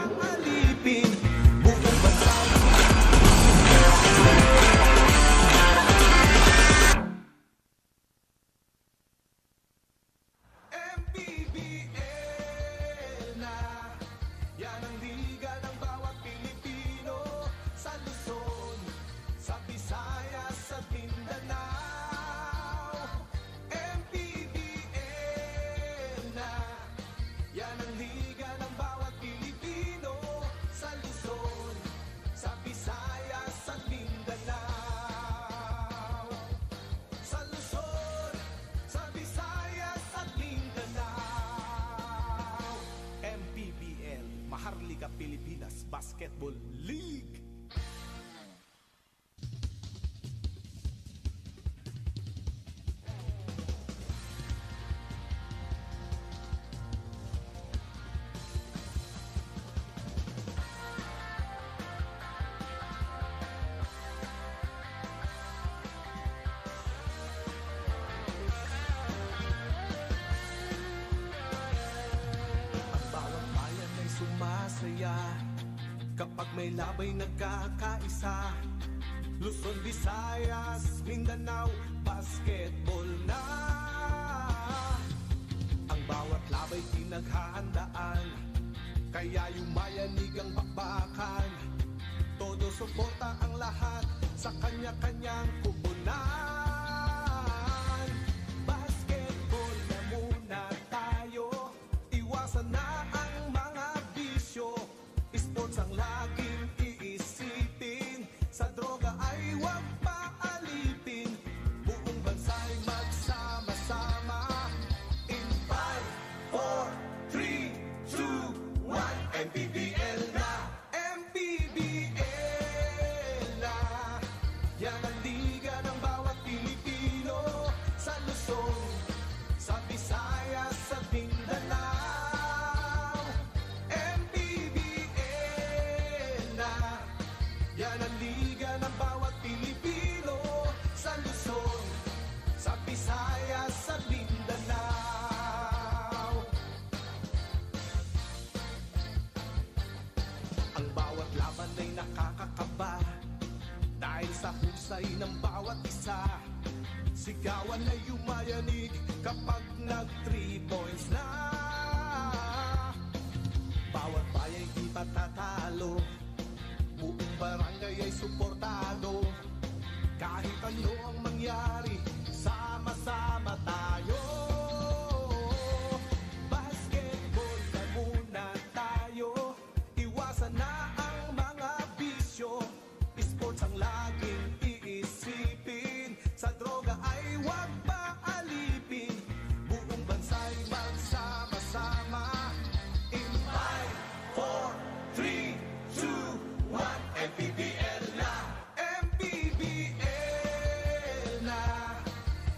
Maharlika Pilipinas Basketball League. Sumasaya kapag may labay nagkakaisa. Luzon, Visayas, Mindanao, basketball na. Ang bawat labay pinaghahandaan, kaya yumayanig ang bakbakan. Todo suporta ang lahat sa kanya-kanyang kupunan. Basketball na muna tayo, iwasan na ang mga bisyo. Sports ang laging iisipin, sa droga ay huwag paalipin. Buong bansa'y magsama-sama. In 5, 4, 3, 2, 1, MPBL na! MPBL na! Yan ang liga ng bawat Pilipino, sa Luzon, sa Visayas, sa Mindanao. MPBL na! Yan ang liga ng bawat Pilipino, sa Luzon, sa Visayas, sa Mindanao. Ang bawat laban ay nakakakaba, dahil sa husay ng bawat isa. Sigawan ay yumayanig kapag nag-3 points na. Bawat bayay di patatalo, buong barangay ay suportado. Kahit ano ang mangyari, sama-sama tayo. Basketball na muna tayo, iwasan na ang mga bisyo. Sports ang laging iisipin, sa droga ay huwag paalipin. Buong bansa'y magsama-sama. In 5, 4, 3, 2, 1, MPBL na! MPBL na!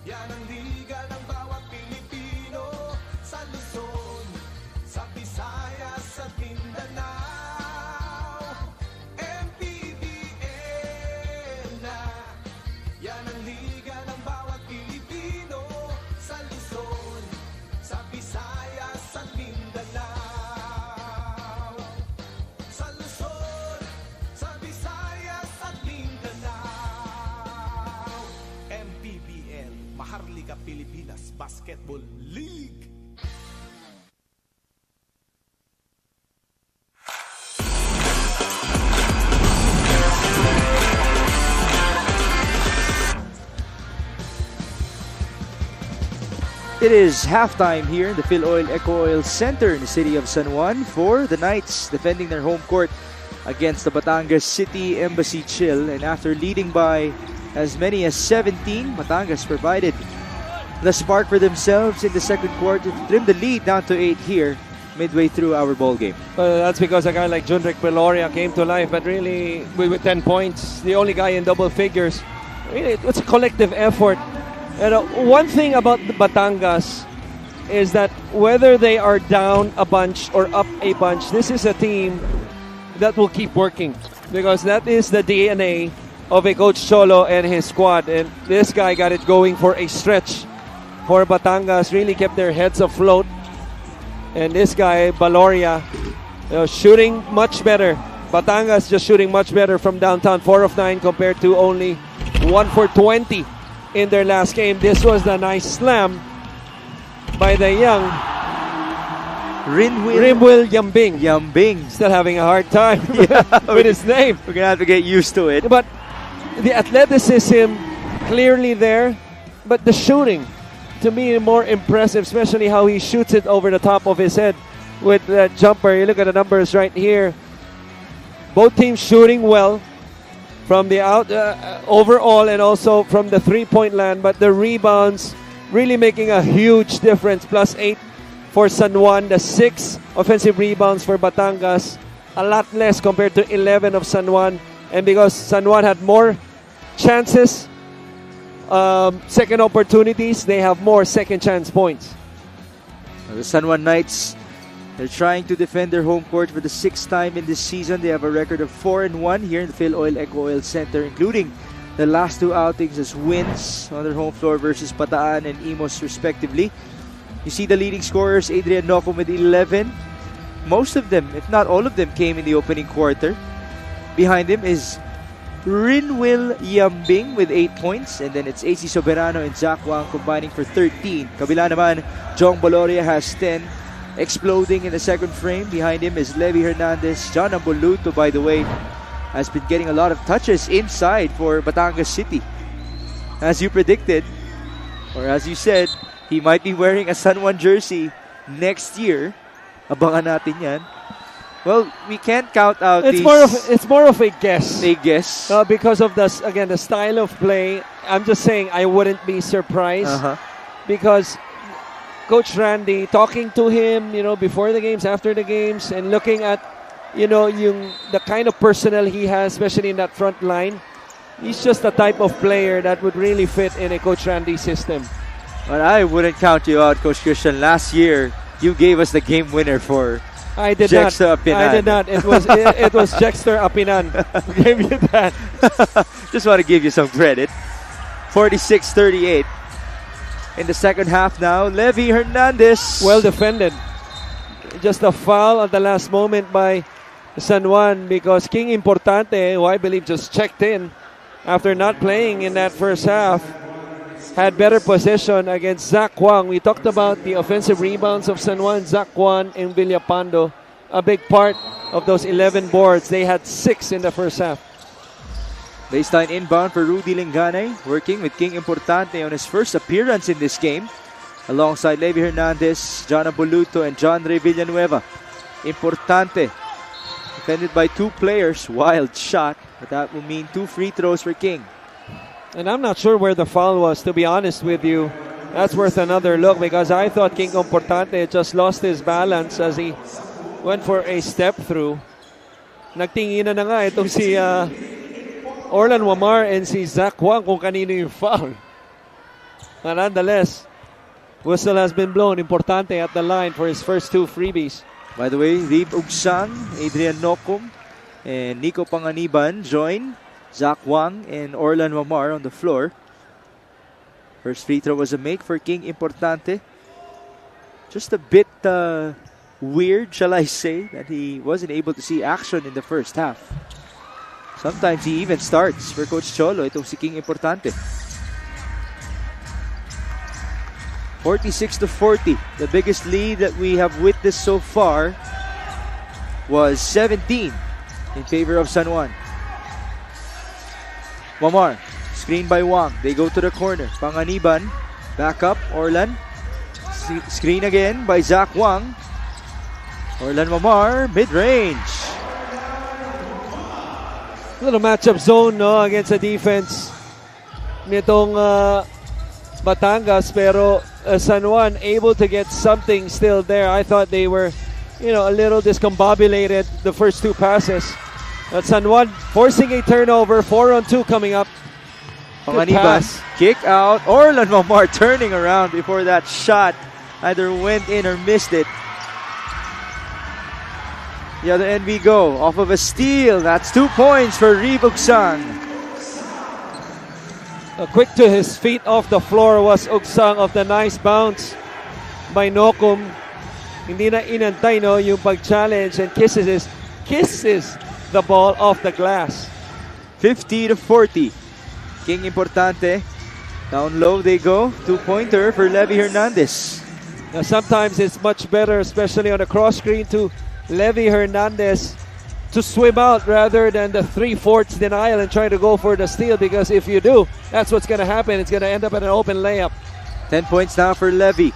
Yan ang liga ng Pilipinas Basketball League. It is halftime here in the Phil Oil Eco Oil Center in the city of San Juan for the Knights defending their home court against the Batangas City Embassy Chill. And after leading by as many as 17, Batangas provided the spark for themselves in the second quarter to trim the lead down to 8 here midway through our ball game. That's because a guy like Junric Peloria came to life, but really with 10 points, the only guy in double figures. Really, it's a collective effort. And one thing about the Batangas is that whether they are down a bunch or up a bunch, this is a team that will keep working because that is the DNA of a Coach Cholo and his squad. And this guy got it going for a stretch for Batangas, really kept their heads afloat. And this guy, Baloria, shooting much better. Batangas just shooting much better from downtown, 4 of 9 compared to only 1 for 20 in their last game. This was the nice slam by the young Rimwil Yambing. Still having a hard time with his name. We're going to have to get used to it. But the athleticism clearly there, but the shooting, to me, more impressive, especially how he shoots it over the top of his head with that jumper. You look at the numbers right here. Both teams shooting well from the overall and also from the three-point land, but the rebounds really making a huge difference. +8 for San Juan, the 6 offensive rebounds for Batangas, a lot less compared to 11 of San Juan. And because San Juan had more chances, second opportunities, they have more second chance points. The San Juan Knights, they're trying to defend their home court for the 6th time in this season. They have a record of 4-1 here in the Phil Oil Eco Oil Center, including the last 2 outings as wins on their home floor versus Bataan and Imos respectively. You see the leading scorers, Adrian Nocum with 11. Most of them, if not all of them, came in the opening quarter. Behind him is Rinwil Yambing with 8 points, and then it's AC Soberano and Zach Wang combining for 13. Kabila naman, Jong Baloria has 10, exploding in the second frame. Behind him is Levi Hernandez. John Amboluto, by the way, has been getting a lot of touches inside for Batangas City. As you predicted, or as you said, he might be wearing a San Juan jersey next year. Abangan natin yan. Well, we can't count out it's more of a guess. A guess. Because of the style of play. I'm just saying I wouldn't be surprised because Coach Randy talking to him, before the games, after the games, and looking at, the kind of personnel he has, especially in that front line. He's just the type of player that would really fit in a Coach Randy system. But I wouldn't count you out, Coach Christian. Last year, you gave us the game winner for Jexter Apinan. I did not. It was Jexter Apinan who gave you that. Just want to give you some credit. 46-38. In the second half now, Levi Hernandez. Well defended. Just a foul at the last moment by San Juan because King Importante, who I believe just checked in after not playing in that first half, had better possession against Zach Wang. We talked about the offensive rebounds of San Juan. Zach Wang and Villapando, a big part of those 11 boards. They had 6 in the first half. Baseline inbound for Rudy Lingane, working with King Importante on his first appearance in this game, alongside Levi Hernandez, John Aboluto, and John Ray Villanueva. Importante, defended by 2 players. Wild shot, but that will mean 2 free throws for King. And I'm not sure where the foul was, to be honest with you. That's worth another look because I thought King Importante just lost his balance as he went for a step through. Nagtinginan na nga itong si Orlan Wamar and si Zach Wang kung kanino yung foul. But nonetheless, whistle has been blown. Importante at the line for his first 2 freebies. By the way, Reeb Ugsang, Adrian Nocum, and Nico Panganiban join Zach Wang and Orlan Wamar on the floor. First free throw was a make for King Importante. Just a bit weird, shall I say, that he wasn't able to see action in the first half. Sometimes he even starts for Coach Cholo, itong si King Importante. 46-40. The biggest lead that we have witnessed so far was 17 in favor of San Juan. Wamar, screen by Wang. They go to the corner. Panganiban, back up. Orlan, screen again by Zach Wang. Orlan Wamar, mid-range. Little matchup zone, no, against the defense nitong Batangas, pero San Juan able to get something still there. I thought they were, a little discombobulated the first two passes. But San Juan forcing a turnover, 4-on-2 coming up. Panganiban, kick out. Orlan Wamar turning around before that shot either went in or missed it. The other end we go, off of a steal. That's 2 points for Ribuksang. Quick to his feet off the floor was Ugsang of the nice bounce by Nokum. Hindi na inantay, no, yung pag-challenge, and kisses the ball off the glass. 50-40. King Importante. Down low they go. 2-pointer for Levy Hernandez. Now sometimes it's much better, especially on a cross screen, to Levy Hernandez to swim out rather than the 3/4 denial and try to go for the steal, because if you do, that's what's going to happen. It's going to end up at an open layup. 10 points now for Levy.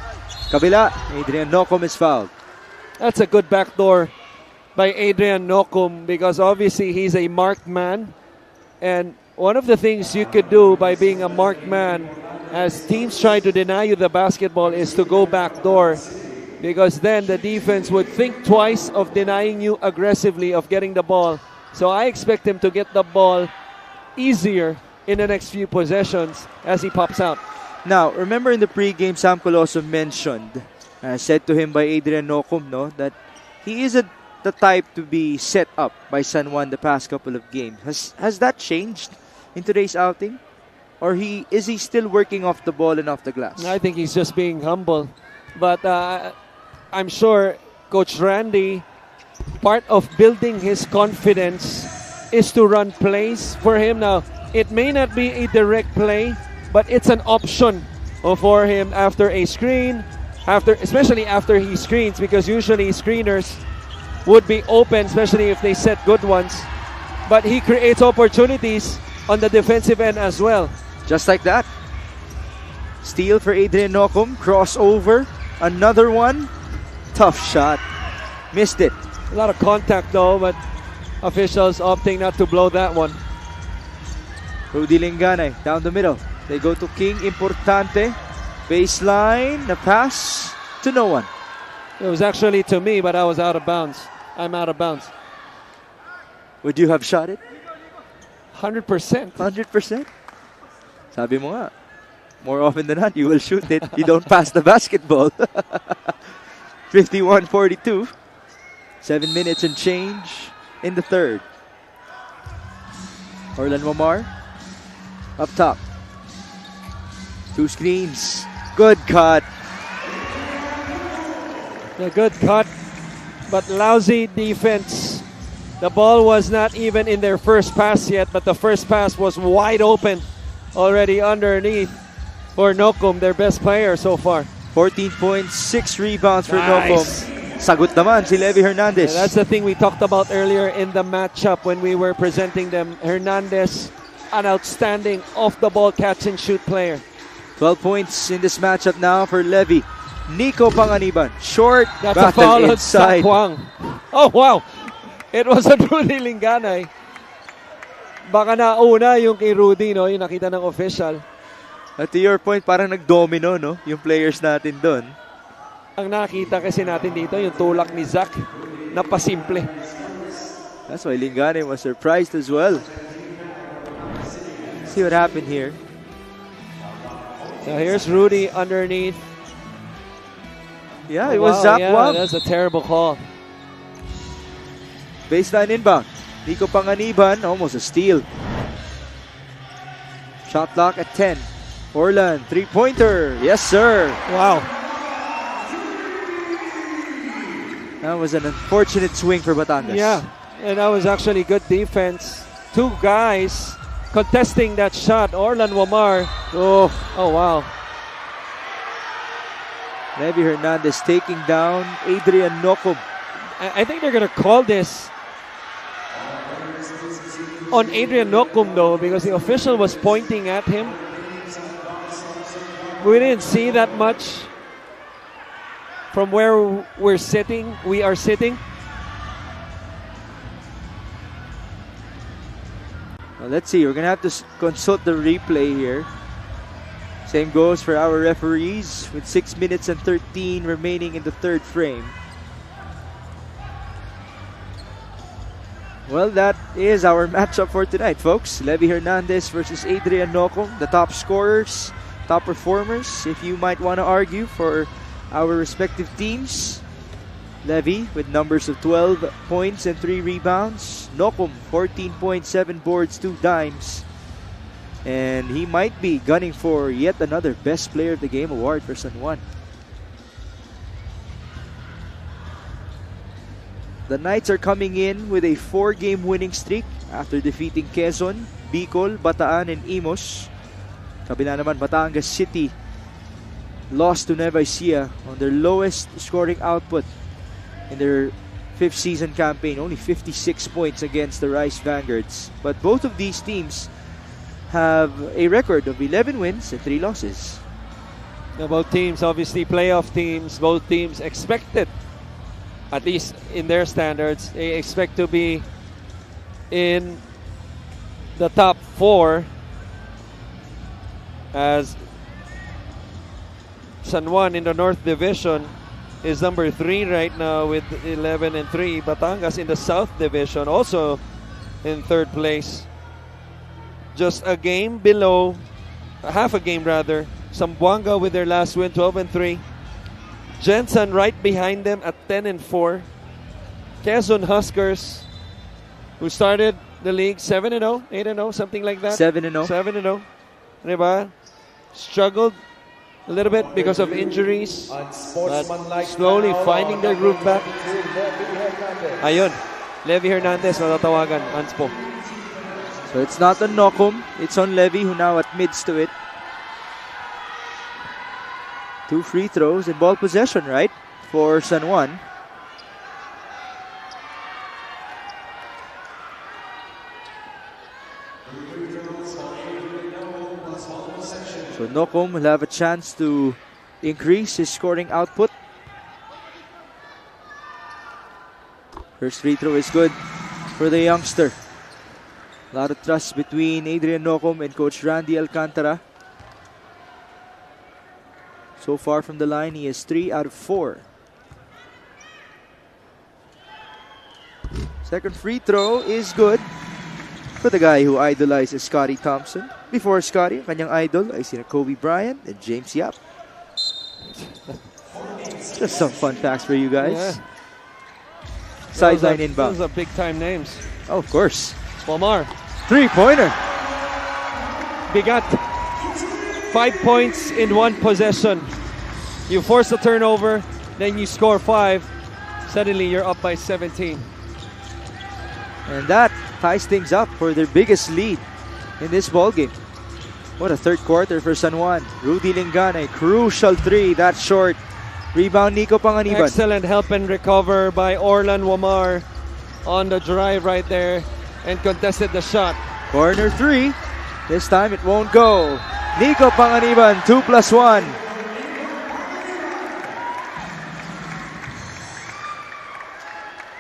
Kabila, Adrian Nokum is fouled. That's a good backdoor by Adrian Nokum, because obviously he's a marked man. And one of the things you could do by being a marked man as teams try to deny you the basketball is to go backdoor, because then the defense would think twice of denying you aggressively of getting the ball. So I expect him to get the ball easier in the next few possessions as he pops out. Now, remember in the pregame, Sam Coloso mentioned, said to him by Adrian Nokum, no, that he isn't the type to be set up by San Juan the past couple of games. Has that changed in today's outing? Or is he still working off the ball and off the glass? I think he's just being humble. But I'm sure Coach Randy, part of building his confidence is to run plays for him. Now, it may not be a direct play, but it's an option for him after a screen, especially after he screens, because usually screeners would be open, especially if they set good ones. But he creates opportunities on the defensive end as well. Just like that. Steal for Adrian Nokum, crossover, another one. Tough shot. Missed it. A lot of contact though, but officials opting not to blow that one. Rudy Lingganay down the middle. They go to King Importante. Baseline, the pass to no one. It was actually to me, but I was out of bounds. I'm out of bounds. Would you have shot it? 100%. 100%? Sabi mo nga, more often than not, you will shoot it. You don't pass the basketball. 51-42. 7 minutes and change in the third. Orlan Wamar up top. 2 screens. Good cut. A good cut, but lousy defense. The ball was not even in their first pass yet, but the first pass was wide open already underneath for Nokum, their best player so far. 14 points, 6 rebounds for Nice. Nokum. Sagut naman si Levy Hernandez. Yeah, that's the thing we talked about earlier in the matchup when we were presenting them. Hernandez, an outstanding off-the-ball catch-and-shoot player. 12 points in this matchup now for Levy. Nico Panganiban, short, That's a battle foul on inside. Sakwang. Oh, wow. It was on Rudy Lingganay. Baka nauna yung kay Rudy, no? Yung nakita ng official. At to your point, parang nag-domino, no? Yung players natin doon. Ang nakita kasi natin dito, yung tulak ni Zach na pasimple. That's why Lingganay was surprised as well. See what happened here. So here's Rudy underneath. Yeah, it was Zach yeah, Wang. that's a terrible call. Baseline inbound. Nico Panganiban, almost a steal. Shot clock at 10. Orlan, 3-pointer. Yes, sir. Wow. That was an unfortunate swing for Batangas. Yeah, and that was actually good defense. 2 guys contesting that shot. Orlan Wamar. Oh, wow. Levy Hernandez taking down Adrian Nocum. I think they're going to call this on Adrian Nocum though, because the official was pointing at him. We didn't see that much from where we are sitting. Well, let's see. We're going to have to consult the replay here. Same goes for our referees with 6 minutes and 13 remaining in the third frame. Well, that is our matchup for tonight, folks. Levy Hernandez versus Adrian Nocum, the top scorers, top performers, if you might want to argue, for our respective teams. Levy with numbers of 12 points and 3 rebounds. Nocum, 14 points, 7 boards, 2 dimes. And he might be gunning for yet another Best Player of the Game award for San Juan. The Knights are coming in with a 4-game winning streak after defeating Quezon, Bicol, Bataan, and Imos. Kabila naman, Batangas City lost to Nueva Ecija on their lowest scoring output in their 5th season campaign, only 56 points against the Rice Vanguards. But both of these teams have a record of 11 wins and 3 losses. Now, both teams, obviously playoff teams, both teams expected, at least in their standards, they expect to be in the top 4, as San Juan in the North Division is number 3 right now with 11 and 3. Batangas in the South Division also in 3rd place. Just a game below, half a game rather, Zamboanga with their last win, 12 and 3. Jensen right behind them at 10 and 4. Quezon Huskers, who started the league 7 and 0, 8 and 0, something like that. 7 and 0. 7 and 0. Diba? Struggled a little bit because of injuries, but slowly finding their groove back. Ayun, Levy Hernandez matatawagan, Anspo. So it's not on Nocum, it's on Levy, who now admits to it. 2 free throws and ball possession, right, for San Juan. So Nocum will have a chance to increase his scoring output. First free throw is good for the youngster. A lot of trust between Adrian Nocum and Coach Randy Alcantara. So far from the line, he is 3 out of 4. Second free throw is good for the guy who idolizes Scotty Thompson. Before Scotty, kanyang idol ay sina Kobe Bryant and James Yap. Just some fun facts for you guys. Yeah. Sideline inbound. Those are big time names. Oh, of course. Wamar, 3-pointer. bigat. 5 points in 1 possession. You force a turnover, then you score 5. Suddenly you're up by 17. And that ties things up for their biggest lead in this ballgame. What a third quarter for San Juan. Rudy Lingana, crucial 3, that short. Rebound, Nico Panganiban. Excellent help and recover by Orlan Wamar on the drive right there and contested the shot. Corner 3. This time it won't go. Nico Panganiban, 2+1.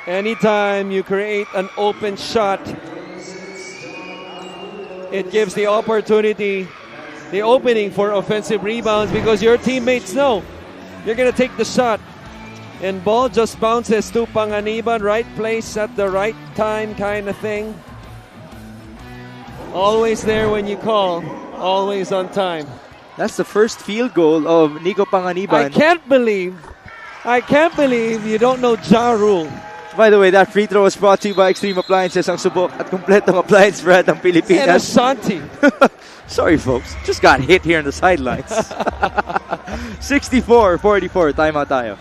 Anytime you create an open shot, it gives the opportunity, the opening for offensive rebounds, because your teammates know you're going to take the shot. And ball just bounces to Panganiban, right place at the right time kind of thing. Always there when you call, always on time. That's the first field goal of Nico Panganiban. I can't believe you don't know Ja Rule. By the way, that free throw was brought to you by Extreme Appliances, ang subok at kompletong appliance brand ng And Pilipinas. Ashanti. Sorry, folks. Just got hit here on the sidelines. 64-44. Timeout tayo.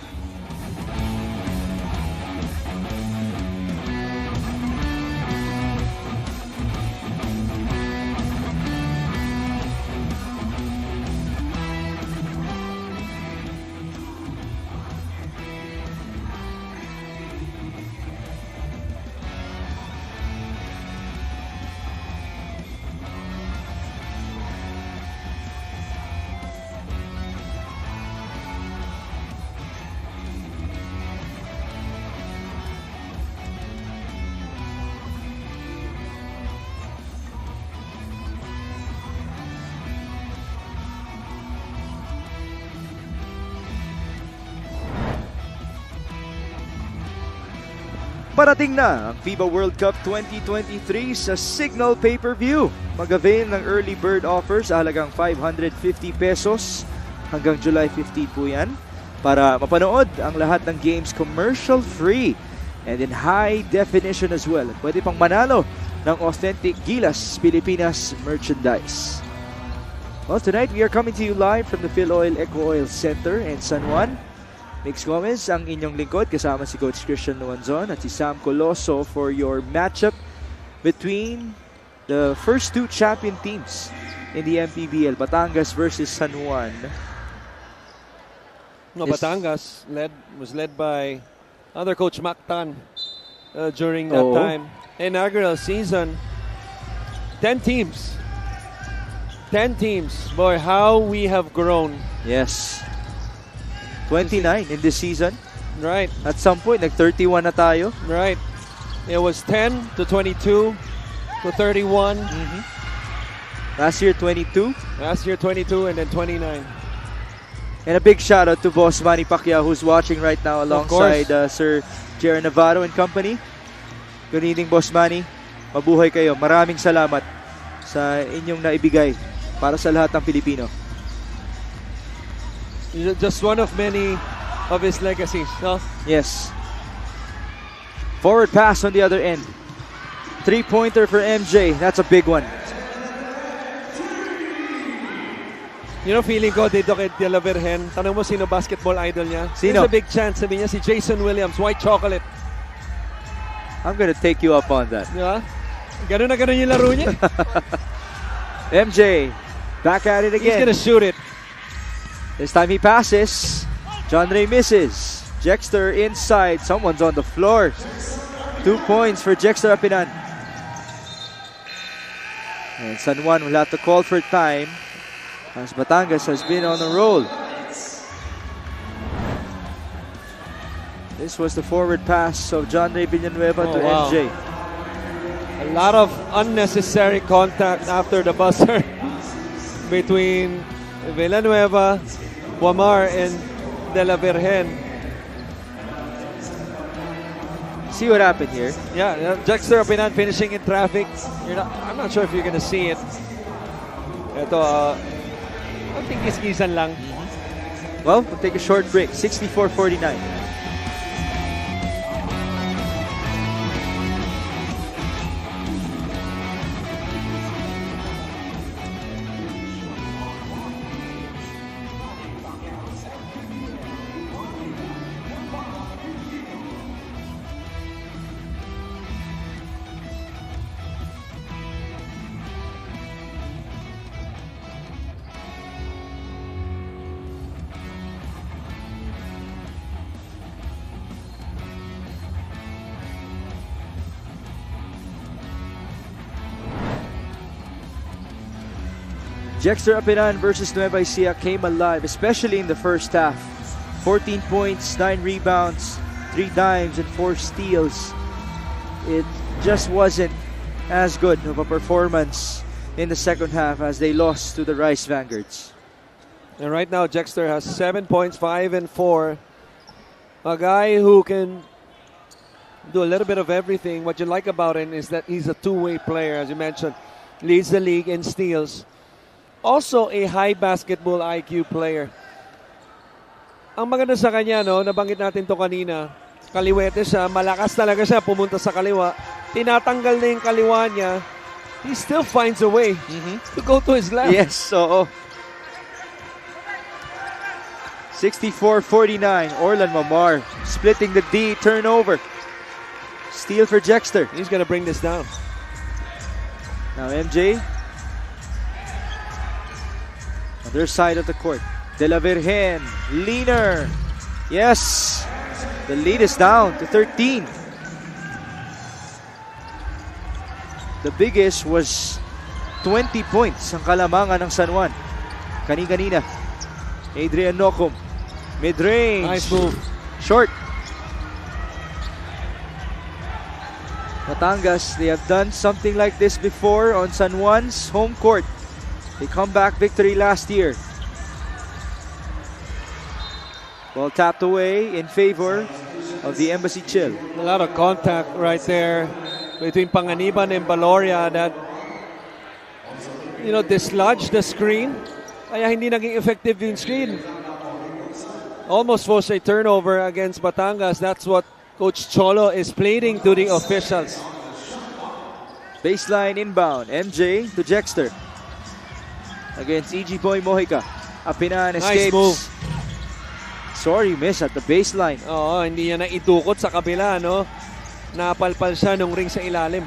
Paparating na ang FIBA World Cup 2023 sa Signal Pay-Per-View. Mag-avail ng early bird offers sa halagang 550 pesos hanggang July 15 po yan para mapanood ang lahat ng games commercial-free and in high definition as well. Pwede pang manalo ng authentic Gilas Pilipinas merchandise. Well, tonight we are coming to you live from the Philoil Eco Oil Center in San Juan. Mix Gomez ang inyong lingkod kasama si Coach Christian Luanzon at si Sam Coloso for your matchup between the first two champion teams in the MPBL, Batangas versus San Juan. No, Batangas was led by other coach Mactan during that time. Inaugural season, 10 teams. 10 teams. Boy, how we have grown. Yes. 29 in this season. Right. At some point, nag-31 na tayo. Right. It was 10 to 22 to 31. Last year, 22. Last year, 22 and then 29. And a big shout out to Boss Manny Pacquiao who's watching right now alongside Sir Jerry Navarro and company. Good evening, Boss Manny. Mabuhay kayo. Maraming salamat sa inyong naibigay para sa lahat ng Pilipino. Just one of many of his legacies, no? Yes. Forward pass on the other end. Three-pointer for MJ. That's a big one. You know, feeling ko dito kay De La Virgen, tanong mo sino basketball idol niya? Sino? There's a big chance, sabi niya si Jason Williams, white chocolate. I'm gonna take you up on that. Di ba? Ganun na ganun yung laro niya. MJ, back at it again. He's gonna shoot it. This time he passes. John Ray misses. Jexter inside. Someone's on the floor. 2 points for Jexter Apinan. And San Juan will have to call for time as Batangas has been on a roll. This was the forward pass of John Ray Villanueva to MJ. A lot of unnecessary contact after the buzzer between Villanueva, Wamar, and De La Virgen. See what happened here. Yeah, Jexter Apinan finishing in traffic. I'm not sure if you're gonna see it. Ito, I think kiskisan lang. Well, we'll take a short break. 64-49. Jexter Apinan versus Nueva Ecija came alive, especially in the first half. 14 points, 9 rebounds, 3 dimes, and 4 steals. It just wasn't as good of a performance in the second half as they lost to the Rice Vanguards. And right now, Jexter has 7 points, 5 and 4. A guy who can do a little bit of everything. What you like about him is that he's a two-way player, as you mentioned. Leads the league in steals. Also a high basketball IQ player. Ang maganda sa kanya, no, nabanggit natin to kanina, kaliwete siya, malakas talaga siya, pumunta sa kaliwa. Tinatanggal na yung kaliwa niya, he still finds a way to go to his left. Yes, oo. 64-49, Orlan Mamar splitting the D, turnover. Steal for Jexter. He's gonna bring this down. Now MJ. Other side of the court. De La Virgen, leaner. Yes, the lead is down to 13. The biggest was 20 points ang kalamangan ng San Juan. Kani-kanina. Adrian Nocum. Mid-range. Nice move. Short. Batangas, they have done something like this before on San Juan's home court. They comeback victory last year. Ball tapped away in favor of the Embassy Chill. A lot of contact right there between Panganiban and Baloria that, dislodged the screen. Kaya hindi naging effective yung screen. Almost forced a turnover against Batangas. That's what Coach Cholo is pleading to the officials. Baseline inbound. MJ to Jexter. Against EG Boy Mojica. Apinan escapes. Nice move. Sorry, miss at the baseline. Oo, hindi niya naitukot sa kabila, no? Napalpal siya nung ring sa ilalim.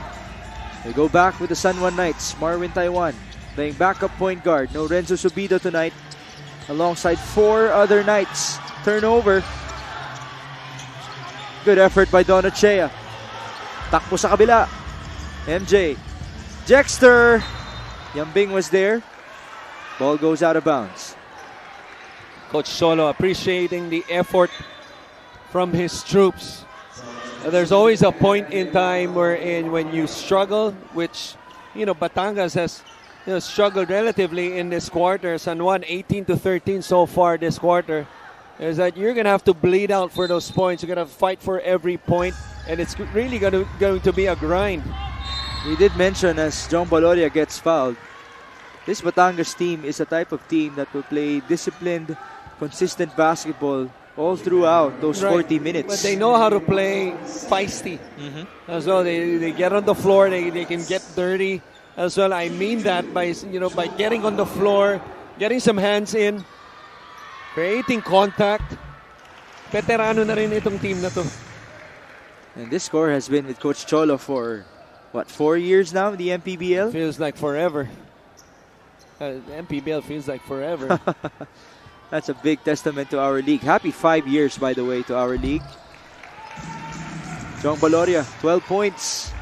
They go back with the San Juan Knights. Marvin Taiwan playing backup point guard. No Renzo Subido tonight. Alongside 4 other Knights. Turnover. Good effort by Don Ochea. Takbo sa kabila. MJ. Jexter. Yambing was there. Ball goes out of bounds. Coach Cholo appreciating the effort from his troops. There's always a point in time wherein when you struggle, which, Batangas has struggled relatively in this quarter. San Juan 18-13 so far this quarter. Is that you're going to have to bleed out for those points. You're going to fight for every point, and it's really going to be a grind. He did mention as John Baloria gets fouled, this Batangas team is a type of team that will play disciplined, consistent basketball all throughout those 40 minutes. But they know how to play feisty. As well, they get on the floor, they can get dirty as well. I mean that by getting on the floor, getting some hands in, creating contact. Veterano na rin itong team na to. And this score has been with Coach Cholo for, 4 years now in the MPBL? Feels like forever. MPBL feels like forever. That's a big testament to our league. Happy 5 years, by the way, to our league. John Baloria, 12 points.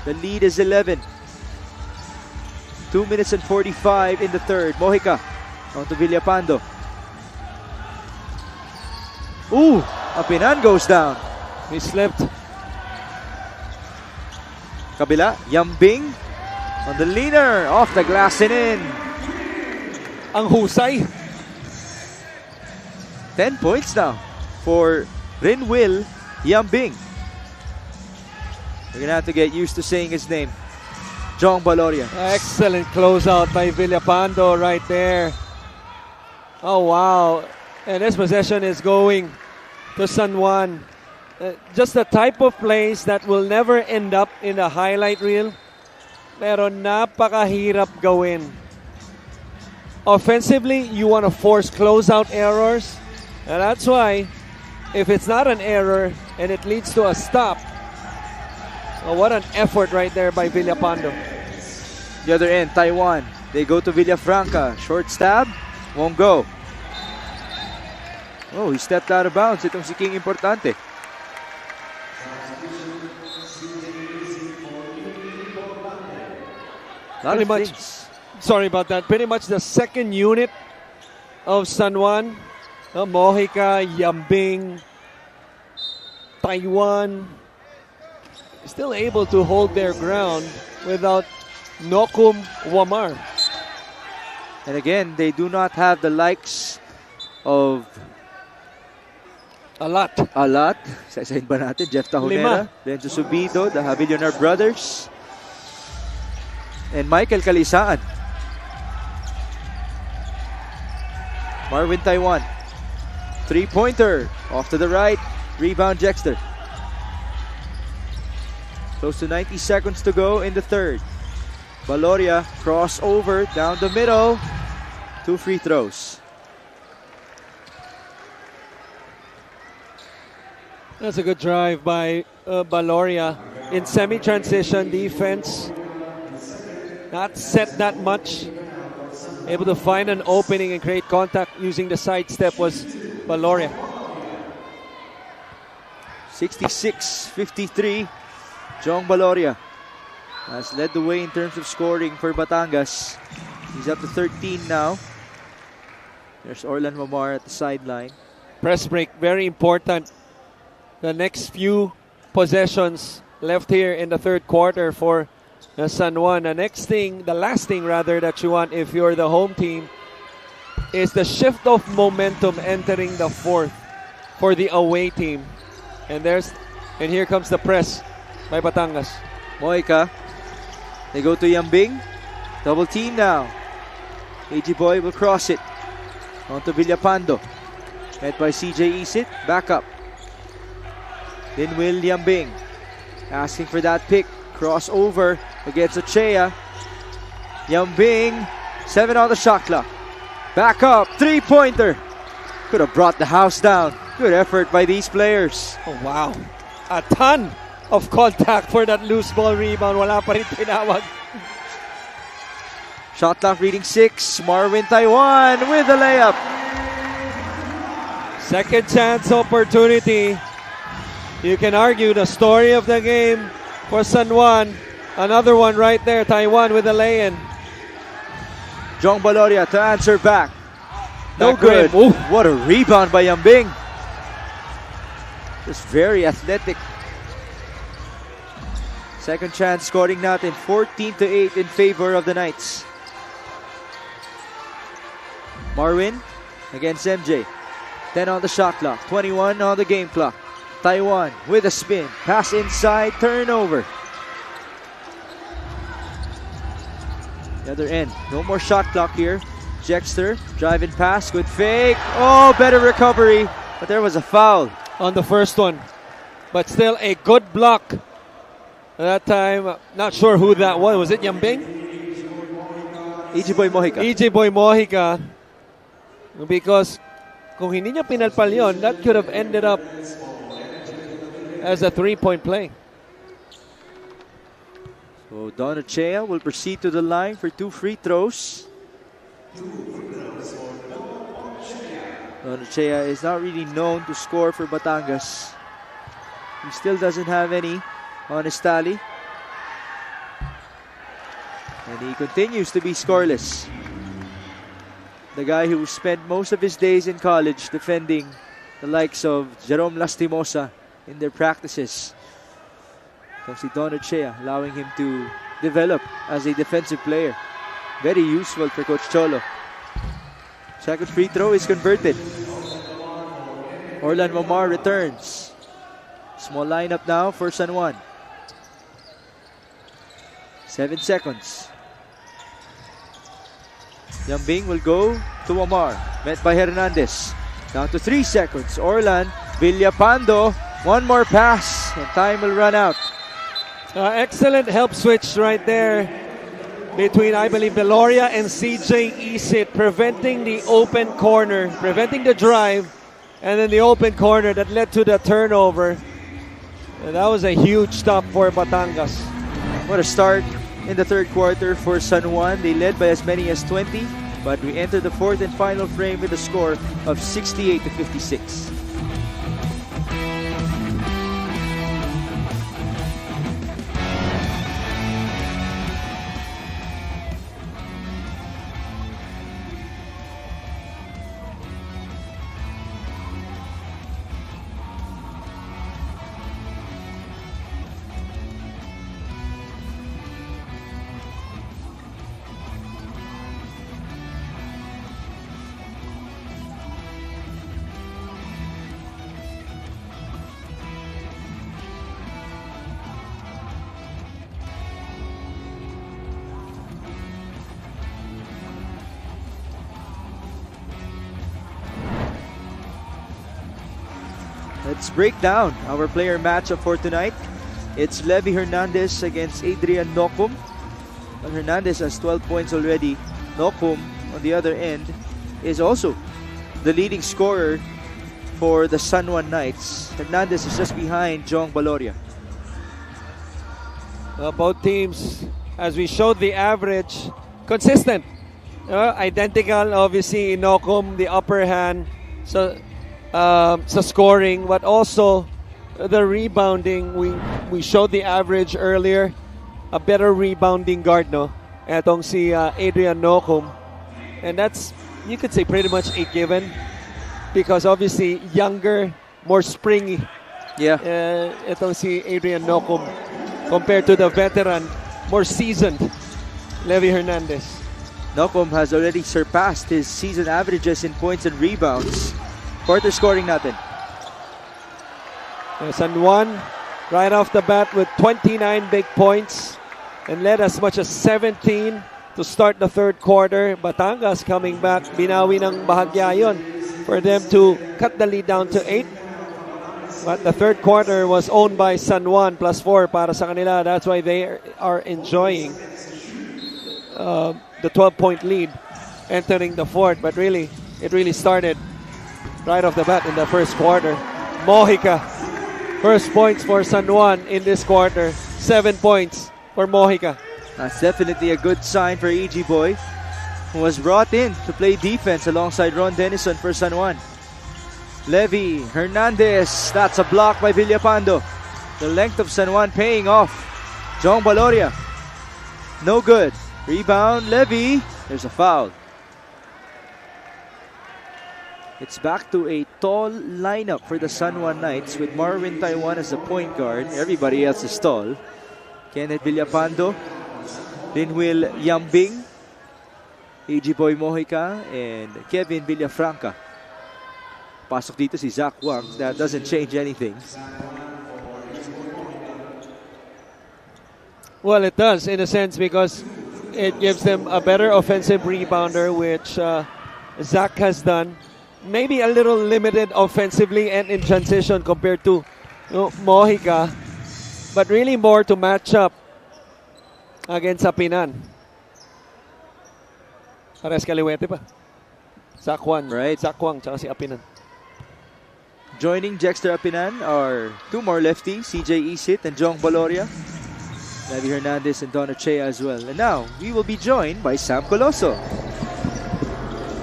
The lead is 11. 2 minutes and 45 in the third. Mojica on to Villapando. Ooh, Apinan goes down. He slipped. Kabila, Yambing on the leaner. Off the glass and in. Ang husay. 10 points now for Rinwil Yambing. We're going to have to get used to saying his name. John Baloria. Excellent closeout by Villapando right there. Oh, wow. And this possession is going to San Juan. Just the type of plays that will never end up in a highlight reel. Pero napakahirap gawin. Offensively, you want to force closeout errors. And that's why, if it's not an error and it leads to a stop, oh, what an effort right there by Villapando. The other end, Taiwan. They go to Villafranca. Short stab. Won't go. Oh, he stepped out of bounds. Itong si King Importante. Pretty much, sorry about that. Pretty much the second unit of San Juan. Mojica, Yambing, Taiwan, still able to hold their ground without Nokum Wamar. And again, they do not have the likes of a lot. Sa-isahin ba natin? Jeff Tahonera, Renzo Subido, the Javillionaire brothers, and Michael Calisaan. Marvin Taiwan. 3-pointer. Off to the right. Rebound Jexter. Close to 90 seconds to go in the third. Baloria crossover down the middle. 2 free throws. That's a good drive by Baloria in semi-transition defense. Not set that much. Able to find an opening and create contact using the sidestep was Baloria. 66-53. Jong Baloria has led the way in terms of scoring for Batangas. He's up to 13 now. There's Orlan Mamar at the sideline. Press break, very important. The next few possessions left here in the third quarter for San Juan. The last thing that you want if you're the home team is the shift of momentum entering the fourth for the away team. And here comes the press by Batangas. Moika. They go to Yambing. Double team now. AG Boy will cross it. On to Villapando. Met by CJ Isit. Back up. Then will Yambing. Asking for that pick. Crossover against Ochea. Yambing. 7 on the shot clock. Back up. 3-pointer. Could have brought the house down. Good effort by these players. Oh, wow. A ton of contact for that loose ball rebound. Wala pa rin tinawag. Shot clock reading 6. Marvin Taiwan with the layup. Second chance opportunity. You can argue the story of the game for San Juan. Another one right there. Taiwan with the lay-in. Jong Baloria to answer back. No Back good. rim. Ooh. What a rebound by Yambing. Just very athletic. Second chance scoring natin. 14-8 in favor of the Knights. Marwin against MJ. 10 on the shot clock. 21 on the game clock. Taiwan with a spin. Pass inside. Turnover. The other end. No more shot clock here. Jexter driving pass. Good fake. Oh, better recovery. But there was a foul on the first one. But still a good block. That time, not sure who that was. Was it Yambing? EJ Boy Mojica. EJ Boy Mojica. Because kung hindi niya pinalpal yun, that could have ended up as a 3-point play. So Don Ochea will proceed to the line for 2 free throws. Don Ochea is not really known to score for Batangas. He still doesn't have any on his tally. And he continues to be scoreless. The guy who spent most of his days in college defending the likes of Jerome Lastimosa in their practices. Comes Don Ochea, allowing him to develop as a defensive player. Very useful for Coach Cholo. Second free throw is converted. Orlan Mamar returns. Small lineup now for San Juan. 7 seconds. Yambing will go to Mamar. Met by Hernandez. Down to 3 seconds. Orlan, Villapando. One more pass and time will run out. Excellent help switch right there between, I believe, Beloria and CJ Isit, preventing the open corner, preventing the drive, and then the open corner that led to the turnover. And that was a huge stop for Batangas. What a start in the third quarter for San Juan. They led by as many as 20, but we enter the fourth and final frame with a score of 68-56. Let's break down our player matchup for tonight. It's Levy Hernandez against Adrian Nocum. Well, Hernandez has 12 points already. Nocum, on the other end, is also the leading scorer for the San Juan Knights. Hernandez is just behind Jong Baloria. Both teams, as we showed the average, consistent. Identical, obviously, Nocum, the upper hand. So, sa scoring, but also the rebounding. We showed the average earlier. A better rebounding guard, no? Etong si Adrian Nocum. And that's, you could say, pretty much a given. Because obviously, younger, more springy. Yeah. Etong si Adrian Nocum compared to the veteran, more seasoned Levy Hernandez. Nocum has already surpassed his season averages in points and rebounds. Quarter scoring natin. San Juan right off the bat with 29 big points and led as much as 17 to start the third quarter. Batangas coming back, binawi ng bahagya yun for them to cut the lead down to 8. But the third quarter was owned by San Juan, +4 para sa kanila. That's why they are enjoying the 12-point lead entering the fourth. But really, it really started right off the bat in the first quarter. Mojica, first points for San Juan in this quarter. 7 points for Mojica. That's definitely a good sign for EG Boy, who was brought in to play defense alongside Ron Denison for San Juan. Levy Hernandez, that's a block by Villapando. The length of San Juan paying off. Jong Baloria, no good. Rebound, Levy, there's a foul. It's back to a tall lineup for the San Juan Knights with Marvin Taiwan as the point guard. Everybody else is tall. Kenneth Villapando, Linwil Yambing, EG Boy Mojica, and Kevin Villafranca. Pasok dito si Zach Wang. That doesn't change anything. Well, it does in a sense because it gives them a better offensive rebounder, which Zach has done. Maybe a little limited offensively and in transition compared to Mojica, but really more to match up against Apinan. Pares kaliwete pa. Zach Juan, right? Zach Juan, tsaka si Apinan. Joining Jexter Apinan are two more lefties, CJ Isit and Jong Baloria. Levy Hernandez and Don Ochea as well. And now, we will be joined by Sam Coloso.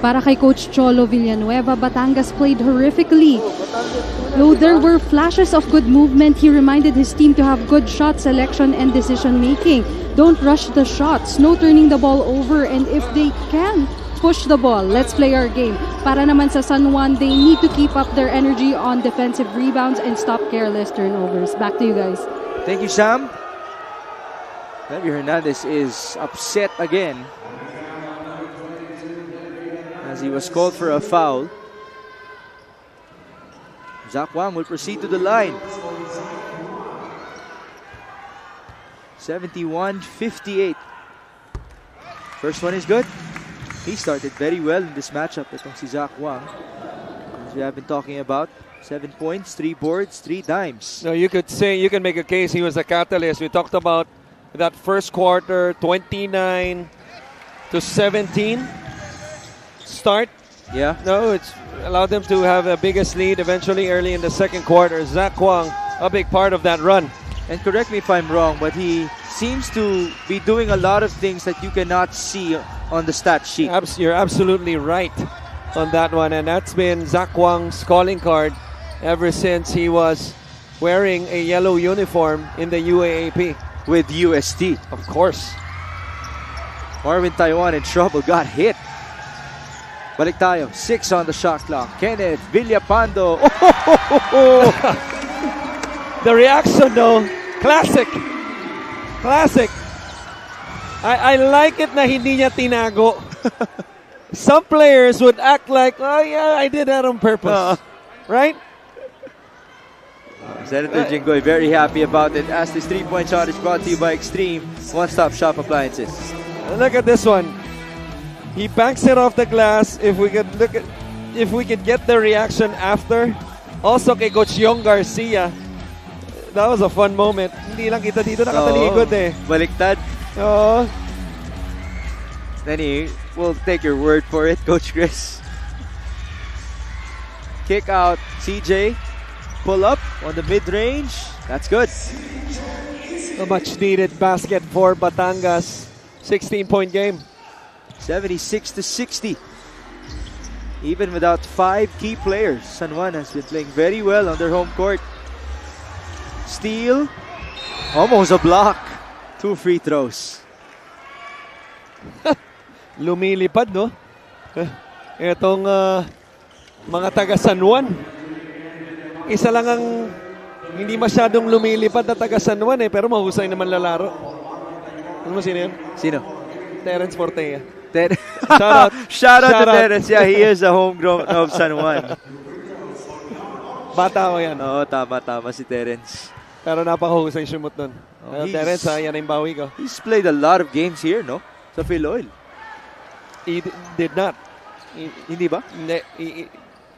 Para kay Coach Cholo Villanueva, Batangas played horrifically. Though there were flashes of good movement, he reminded his team to have good shot selection and decision making. Don't rush the shots, no turning the ball over, and if they can, push the ball. Let's play our game. Para naman sa San Juan, they need to keep up their energy on defensive rebounds and stop careless turnovers. Back to you guys. Thank you, Sam. Levy Hernandez is upset again as he was called for a foul. Zach Wang will proceed to the line. 71-58. First one is good. He started very well in this matchup. Itong si Zach Wang, as we have been talking about. 7 points, 3 boards, 3 dimes. So you could say, you can make a case he was a catalyst. We talked about that first quarter, 29-17 start. Yeah. No, it's allowed them to have the biggest lead eventually early in the second quarter. Zach Wang, a big part of that run. And correct me if I'm wrong, but he seems to be doing a lot of things that you cannot see on the stat sheet. You're absolutely right on that one. And that's been Zach Wang's calling card ever since he was wearing a yellow uniform in the UAAP. With UST. Of course. Marvin Taiwan in trouble, got hit. Balik tayo, 6 on the shot clock. Kenneth Villapando. The reaction though, classic. Classic. I like it na hindi niya tinago. Some players would act like, oh yeah, I did that on purpose. Right? Senator Jinggoy very happy about it as this 3-point shot is brought to you by Extreme One-Stop Shop Appliances. Look at this one. He banks it off the glass. If we could get the reaction after. Also kay Coach Yong Garcia. That was a fun moment. Hindi lang kita dito nakataligod eh. Baliktad. Oo. Then we'll take your word for it, Coach Chris. Kick out, CJ. Pull up on the mid-range. That's good. A much-needed basket for Batangas. 16-point game. 76-60. Even without 5 key players, San Juan has been playing very well on their home court. Steal. Almost a block. 2 free throws. Lumilipad, no? Itong mga taga San Juan. Isa lang ang hindi masyadong lumilipad na taga San Juan eh, pero mahusay naman lalaro. Ano mo sino yun? Sino? Terence Portea. Shout out. Shout out to Terence. Yeah, he is a homegrown of San Juan. Bata ko yan. Oo, tama si Terence. Pero napakahusay sumut nun. He's- Terence, yan na yung bawi ko. He's played a lot of games here, no? Sa Philoil. He did not. Hindi ba?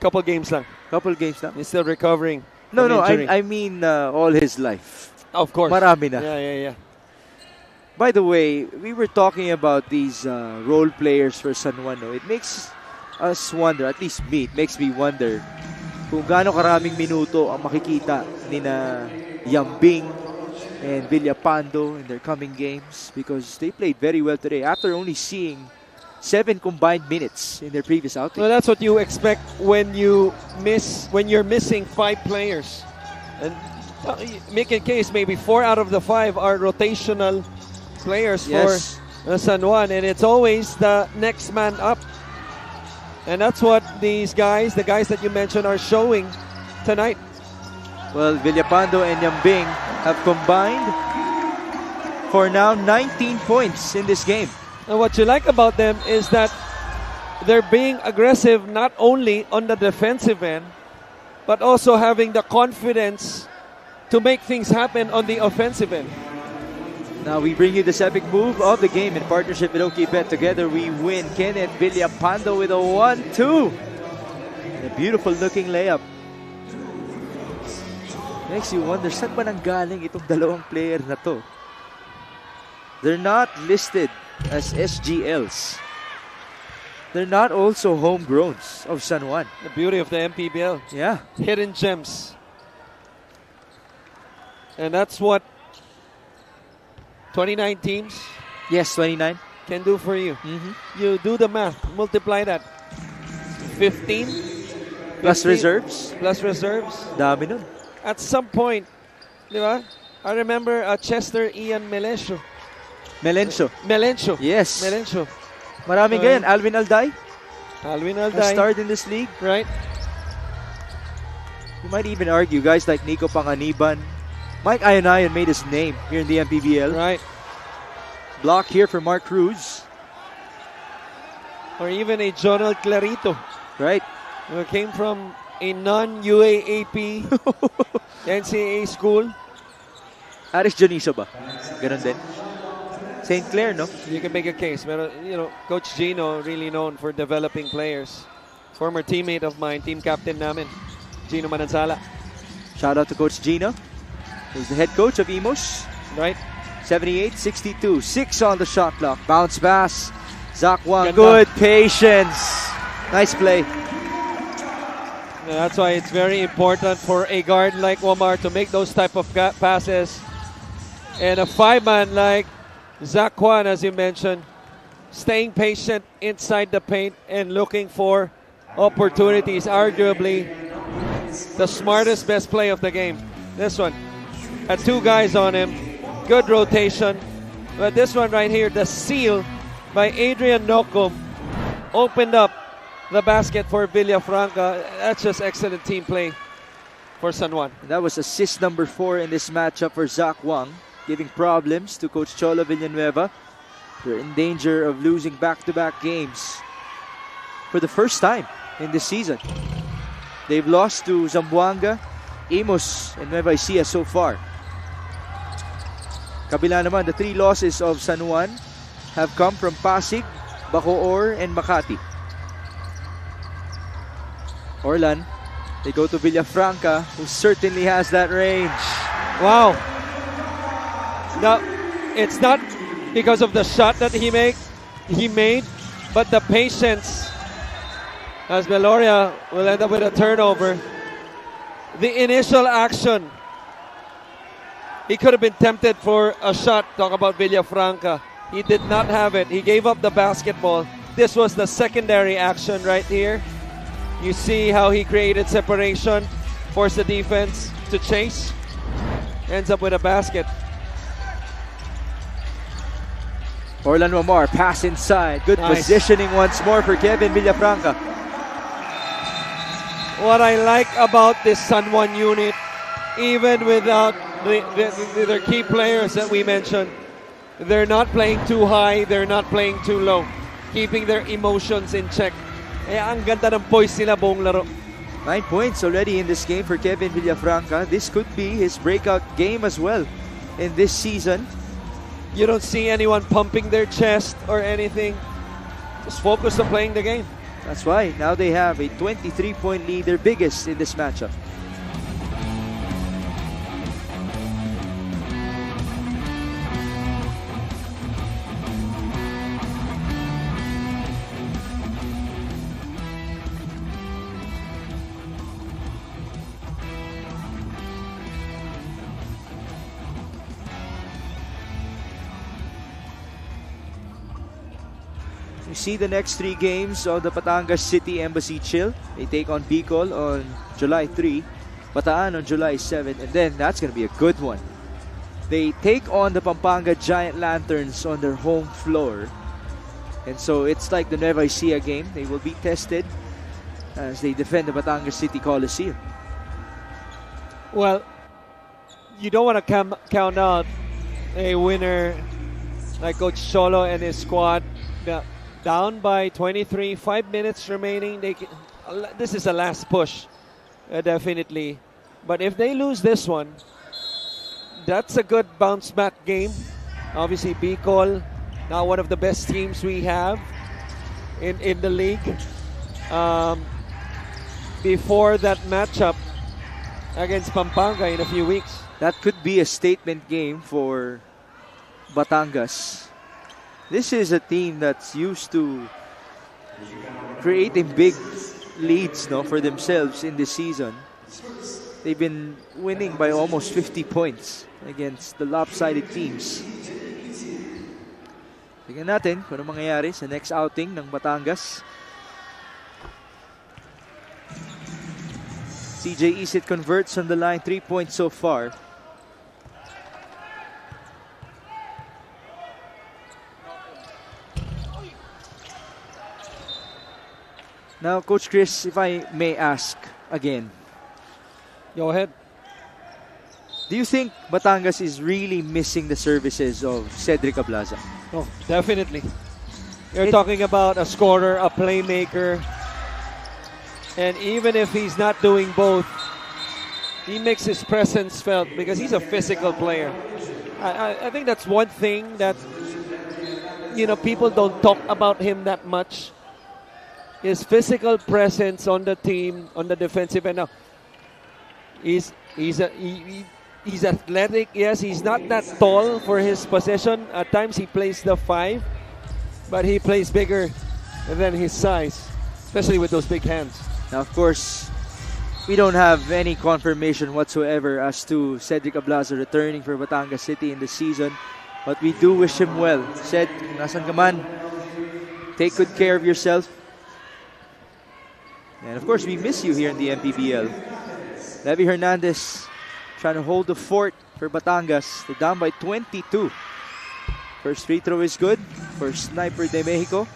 Couple games lang. Couple games lang. He's still recovering. No, from injury. I mean all his life. Of course. Marami na. Yeah. By the way, we were talking about these role players for San Juan. No? It makes us wonder, at least me, it makes me wonder kung gaano karaming minuto ang makikita ni na Yambing and Villapando in their coming games because they played very well today after only seeing 7 combined minutes in their previous outing. Well, that's what you expect when you're missing 5 players. And make a case, maybe 4 out of the 5 are rotational players Yes. for San Juan, and it's always the next man up. And that's what these guys, the guys that you mentioned, are showing tonight. Well, Villapando and Yambing have combined for now 19 points in this game. And what you like about them is that they're being aggressive not only on the defensive end, but also having the confidence to make things happen on the offensive end. Now we bring you this epic move of the game in partnership with OKBet. Together we win. Kenneth Villapando with a 1-2. And a beautiful looking layup. Makes you wonder, saan ba nanggaling itong dalawang player na to? They're not listed as SGLs. They're not also homegrowns of San Juan. The beauty of the MPBL. Yeah. Hidden gems. And that's what 29 teams Yes, 29. can do for you. Mhm. You do the math, multiply that. 15 Plus 15 reserves. Plus reserves. Dami nun. At some point, di ba? I remember Chester Ian Melencio. Yes. Melencio. Maraming ganyan. Alvin Alday Alvin has Alday. starred in this league. Right? You might even argue guys like Nico Panganiban. Mike Ionayan made his name here in the MPBL. Right. Block here for Mark Cruz. Or even a Jonald Clarito. Right. Who came from a non-UAAP NCAA school. Aris Janiso ba? Ganon din. St. Clair, no? You can make a case. But, Coach Gino, really known for developing players. Former teammate of mine, team captain namin, Gino Manansala. Shout out to Coach Gino. He's the head coach of Imos. Right? 78-62. 6 on the shot clock. Bounce pass. Zach Wang. Ganda. Good patience. Nice play. That's why it's very important for a guard like Omar to make those type of passes. And a 5-man like Zach Juan, as you mentioned, staying patient inside the paint and looking for opportunities. Arguably the smartest, best play of the game. This one had 2 guys on him. Good rotation. But this one right here, the seal by Adrian Nocum, opened up the basket for Villafranca. That's just excellent team play for San Juan. That was assist number 4 in this matchup for Zach Wang, giving problems to Coach Cholo Villanueva. They're in danger of losing back-to-back games for the first time in this season. They've lost to Zamboanga, Imos, and Nueva Ecija so far. Kabila naman, the 3 losses of San Juan have come from Pasig, Bacoor, and Makati. Orlan, they go to Villafranca, who certainly has that range. Wow. Now, it's not because of the shot that he made, but the patience, as Meloria will end up with a turnover. The initial action, he could have been tempted for a shot. Talk about Villafranca. He did not have it. He gave up the basketball. This was the secondary action right here. You see how he created separation, forced the defense to chase, ends up with a basket. Orlan Omar, pass inside. Good Nice. positioning once more for Kevin Villafranca. What I like about this San Juan unit, even without their key players that we mentioned, they're not playing too high, they're not playing too low, keeping their emotions in check. Ang ganda ng poise nila buong laro. 9 points already in this game for Kevin Villafranca. This could be his breakout game as well in this season. You don't see anyone pumping their chest or anything. Just focus on playing the game. That's why now they have a 23-point lead, their biggest in this matchup. You see the next 3 games of the Batangas City Embassy Chill. They take on Bicol on July 3, Bataan on July 7, and then that's going to be a good one. They take on the Pampanga Giant Lanterns on their home floor. And so it's like the Nueva Ecija game. They will be tested as they defend the Batangas City Coliseum. Well, you don't want to count out a winner like Coach Cholo and his squad. Down by 23, 5 minutes remaining. This is a last push, definitely. But if they lose this one, that's a good bounce back game. Obviously, Bicol, now one of the best teams we have in the league. Before that matchup against Pampanga in a few weeks. That could be a statement game for Batangas. This is a team that's used to creating big leads for themselves in this season. They've been winning by almost 50 points against the lopsided teams. Tingnan natin kung ano mangyayari sa next outing ng Batangas. CJ Isit converts on the line, 3 points so far. Now, Coach Chris, if I may ask again. Go ahead. Do you think Batangas is really missing the services of Cedric Ablaza? Oh, definitely. You're talking about a scorer, a playmaker. And even if he's not doing both, he makes his presence felt because he's a physical player. I think that's one thing that, people don't talk about him that much. His physical presence on the team, on the defensive end. Now, he's athletic. Yes, he's not that tall for his position. At times he plays the 5, but he plays bigger than his size, especially with those big hands. Now, of course, we don't have any confirmation whatsoever as to Cedric Ablaza returning for Batangas City in the season, but we do wish him well. Ced, nasan ka man, take good care of yourself. And of course, we miss you here in the MPBL. Levy Hernandez trying to hold the fort for Batangas. They're down by 22. First free throw is good for Sniper de Mexico.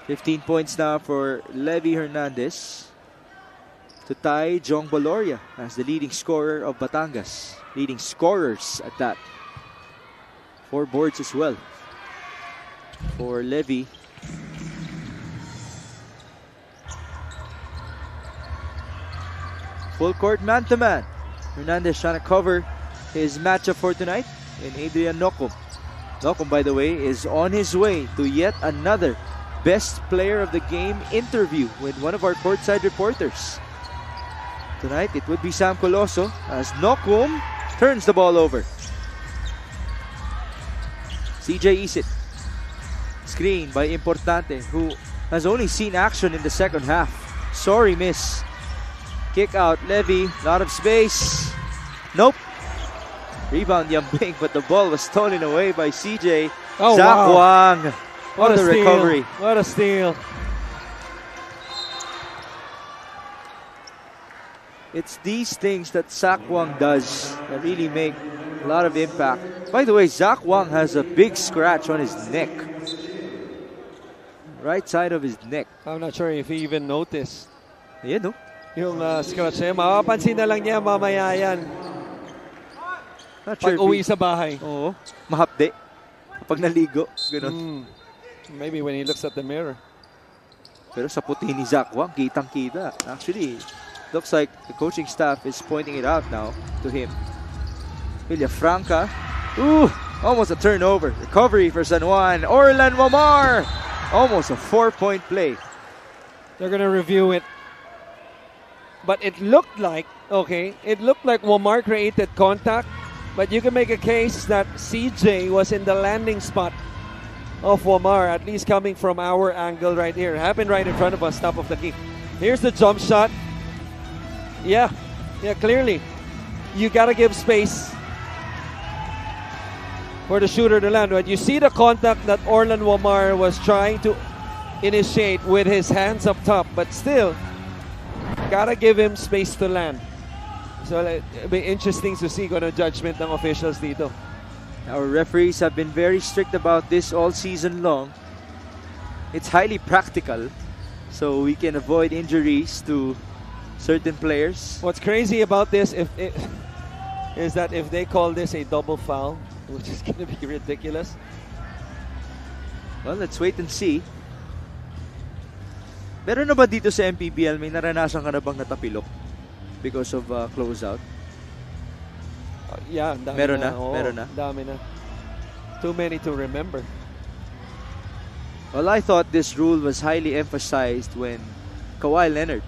15 points now for Levy Hernandez to tie Jong Baloria as the leading scorer of Batangas. Leading scorers at that. 4 boards as well for Levy. Full court man-to-man. Hernandez trying to cover his matchup for tonight in Adrian Nocum. Nocum, by the way, is on his way to yet another Best Player of the Game interview with one of our courtside reporters. Tonight, it would be Sam Coloso as Nocum turns the ball over. CJ Isit. Screen by Importante, who has only seen action in the second half. Sorry, miss. Kick out, Levy, lot of space. Nope. Rebound Yambing, but the ball was stolen away by CJ. Oh, Zach wow. Wang. What a steal. recovery. What a steal. It's these things that Zach Wang does that really make a lot of impact. By the way, Zach Wang has a big scratch on his neck. Right side of his neck. I'm not sure if he even noticed. Ayan, no? Yung scratch niya, mapapansin na lang niya mamaya yan. Not sure Pag uwi sa bahay. Oo. Mahapde. Pag naligo. Ganun. Maybe when he looks at the mirror. Pero sa puti ni Zach Wang, kitang-kita. Actually, looks like the coaching staff is pointing it out now to him. Villafranca. Ooh, almost a turnover. Recovery for San Juan. Orlan Wamar. Almost a 4-point play. They're going to review it. But it looked like Wamar created contact. But you can make a case that CJ was in the landing spot of Wamar, at least coming from our angle right here. It happened right in front of us, top of the key. Here's the jump shot. Yeah, clearly. You got to give space for the shooter to land. But you see the contact that Orlan Wamar was trying to initiate with his hands up top, but still, got to give him space to land. So it'll be interesting to see kung ano judgment ng officials dito. Our referees have been very strict about this all season long. It's highly practical, so we can avoid injuries to certain players. What's crazy about this is that if they call this a double foul, which is going to be ridiculous. Well, let's wait and see. Meron na ba dito sa MPBL, may naranasan ka na bang natapilok because of closeout? Yeah, dami meron na. Oo, meron na. Dami na. Too many to remember. Well, I thought this rule was highly emphasized when Kawhi Leonard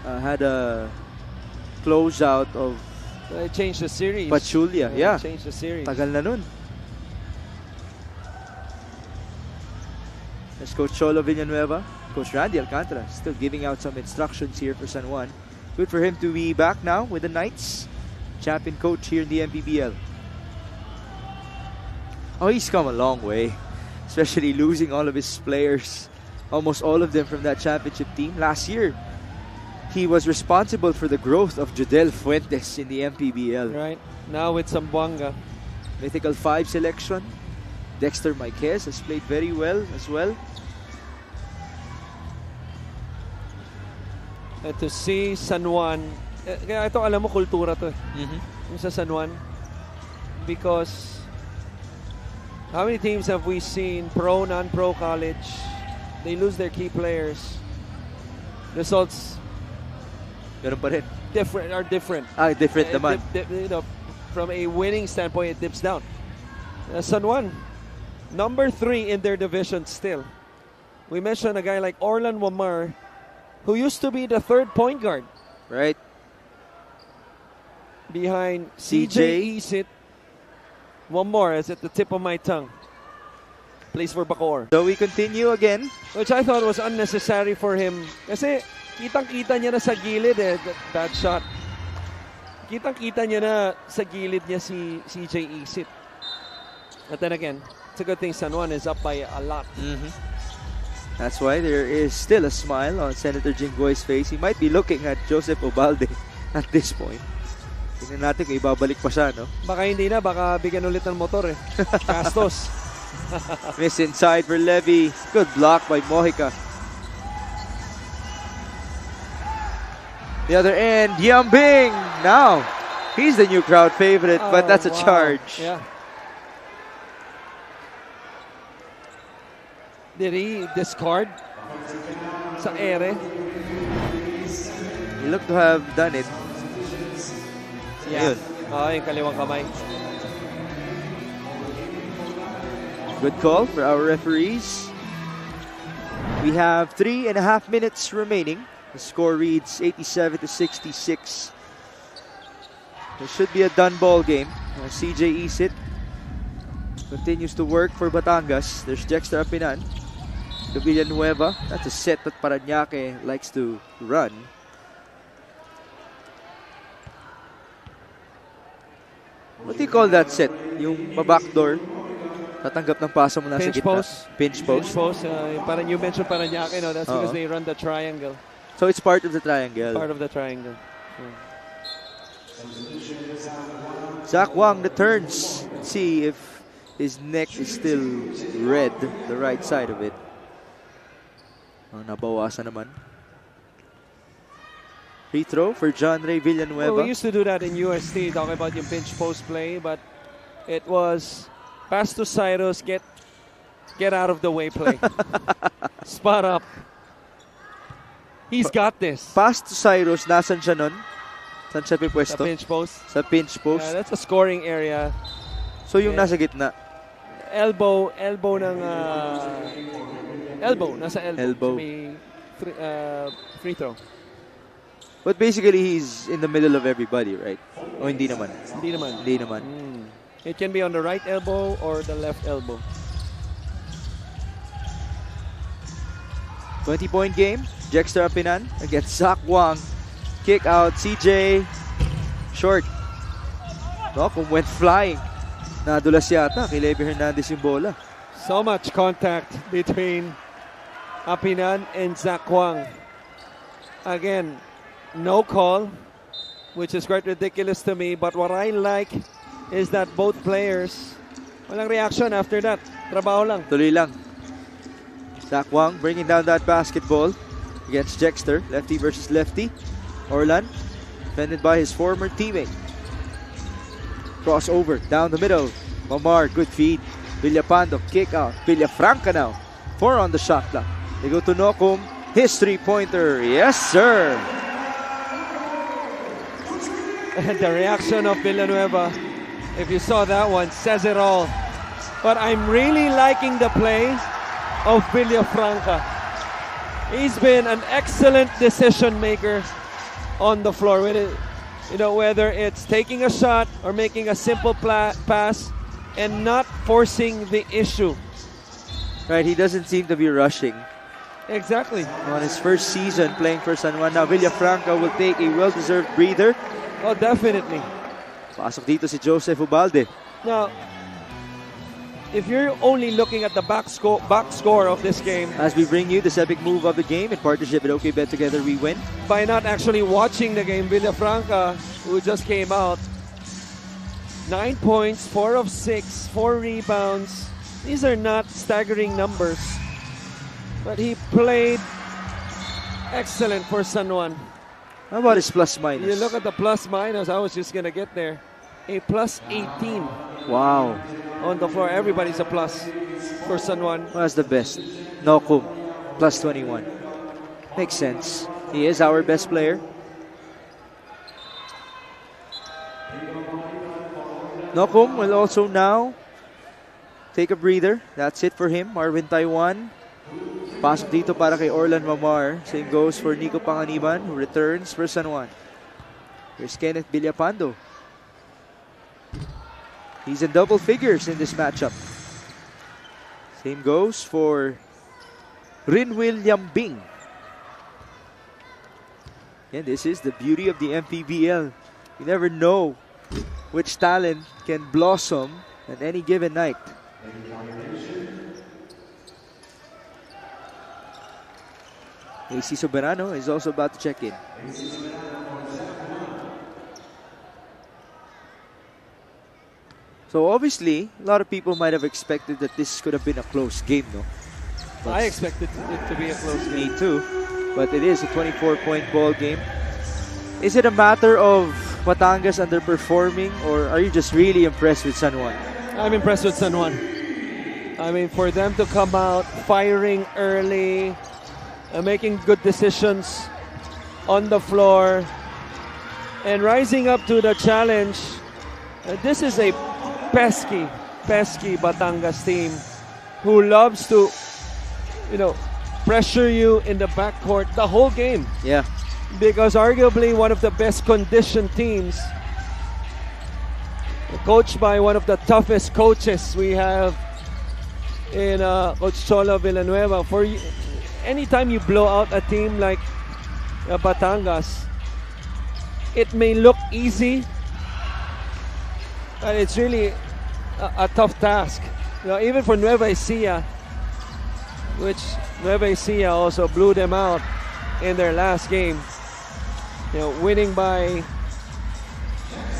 had a closeout of It changed the series. Pachulia. Yeah. Changed the series. Tagal na nun. There's Coach Cholo Villanueva. Coach Randy Alcantara still giving out some instructions here for San Juan. Good for him to be back now with the Knights. Champion coach here in the MPBL. Oh, he's come a long way. Especially losing all of his players. Almost all of them from that championship team. Last year, he was responsible for the growth of Jodel Fuentes in the MPBL. Right. Now with Zamboanga. Mythical 5 selection. Dexter Marquez has played very well as well. And to see San Juan, kaya ito alam mo kultura to yung sa San Juan, because how many teams have we seen, pro, non-pro college, they lose their key players, results Ganun pa rin. are different. Different naman. You know, from a winning standpoint, it dips down. San Juan, number 3 in their division still. We mentioned a guy like Orlan Wamar, who used to be the 3rd point guard. Right. Behind CJ Isit. One more is at the tip of my tongue. Plays for Bacoor. So we continue again. Which I thought was unnecessary for him. Kasi kitang-kita niya na sa gilid that shot. Kitang-kita niya na sa gilid niya si CJ Isit. But then again, it's a good thing San Juan is up by a lot. That's why there is still a smile on Senator Jinggoy's face. He might be looking at Joseph Obalde at this point. Tingnan natin kung ibabalik pa siya, no? Baka hindi na, baka bigyan ulit ng motor eh. Gastos. Miss inside for Levy. Good block by Mojica. The other end, Yambing. Now, he's the new crowd favorite, but that's a charge. Yeah. Did he discard sa ere? He looked to have done it. Yeah. Yung kaliwang kamay. Good call for our referees. We have 3.5 minutes remaining. The score reads 87-66. It should be a done ball game. CJ Isit continues to work for Batangas. There's Dexter Apinan. To Villanueva. That's a set that Parañaque likes to run. What do you call that set? Yung backdoor. Tatanggap ng paso mo na sa gitna. Pinch post. Pinch post. Parang you mentioned Parañaque, no? That's because they run the triangle. So it's part of the triangle. Part of the triangle. Zach Wang returns. Let's see if his neck is still red, the right side of it. Nabawasan naman. Free throw for John Ray Villanueva. Well, we used to do that in UST, talking about yung pinch post play, but it was pass to Cyrus, get out of the way play. Spot up. He's got this. Pass to Cyrus, nasan siya nun? Saan siya Sa pipwesto? pinch post. Sa pinch post. Yeah, that's a scoring area. So yung Yeah. nasa gitna. Elbow ng elbow, nasa elbow. Elbow. Sa may free throw. But basically, he's in the middle of everybody, right? O hindi naman? Hindi naman. Hindi naman. It can be on the right elbow or the left elbow. 20-point game. Jexter Apinan against Zach Wang. Kick out. CJ. Short. Nokum went flying. Nadulas yata kay Levy Hernandez yung bola. So much contact between Apinan and Zach Wang. Again, no call, which is quite ridiculous to me. But what I like is that both players, walang reaction after that. Trabaho lang. Tuloy lang. Zach Wang bringing down that basketball against Jexter. Lefty versus lefty. Orlan defended by his former teammate. Crossover down the middle. Mamar, good feed. Villapando, kick out. Villafranca now. 4 on the shot clock. They go to Nokum. His three-pointer. Yes, sir. And the reaction of Villanueva, if you saw that one, says it all. But I'm really liking the play of Villafranca. He's been an excellent decision maker on the floor. Whether it's taking a shot or making a simple pass and not forcing the issue. Right, he doesn't seem to be rushing. Exactly. On his first season playing for San Juan. Now Villafranca will take a well-deserved breather. Oh, definitely. Pasok dito si Joseph Ubalde. Now, if you're only looking at the back score of this game, As we bring you this epic move of the game in partnership with OK Bet Together We Win. by not actually watching the game, Villafranca, who just came out, 9 points, 4 of 6, 4 rebounds. These are not staggering numbers. But he played excellent for San Juan. How about his plus minus? You look at the plus minus, I was just going to get there. A plus 18 Wow. on the floor. Everybody's a plus for San Juan. Well, that's the best. Nokum, plus 21. Makes sense. He is our best player. Nokum will also now take a breather. That's it for him. Marvin Taiwan. Pasok dito para kay Orlan Mamar. Same goes for Nico Panganiban, who returns for San Juan. Here's Kenneth Villapando. He's in double figures in this matchup. Same goes for Rinwil Yambing. And this is the beauty of the MPBL. You never know which talent can blossom at any given night. AC Soberano is also about to check in. So obviously, a lot of people might have expected that this could have been a close game, no? I expected it to be a close game. Me too. But it is a 24-point ball game. Is it a matter of Batangas underperforming, or are you just really impressed with San Juan? I'm impressed with San Juan. I mean, for them to come out firing early, making good decisions on the floor, and rising up to the challenge. This is a pesky Batangas team who loves to, pressure you in the backcourt the whole game. Yeah. Because arguably one of the best conditioned teams, coached by one of the toughest coaches we have in Coach Chola Villanueva. For anytime you blow out a team like Batangas, it may look easy, but it's really a tough task. Even for Nueva Ecija, which Nueva Ecija also blew them out in their last game. Winning by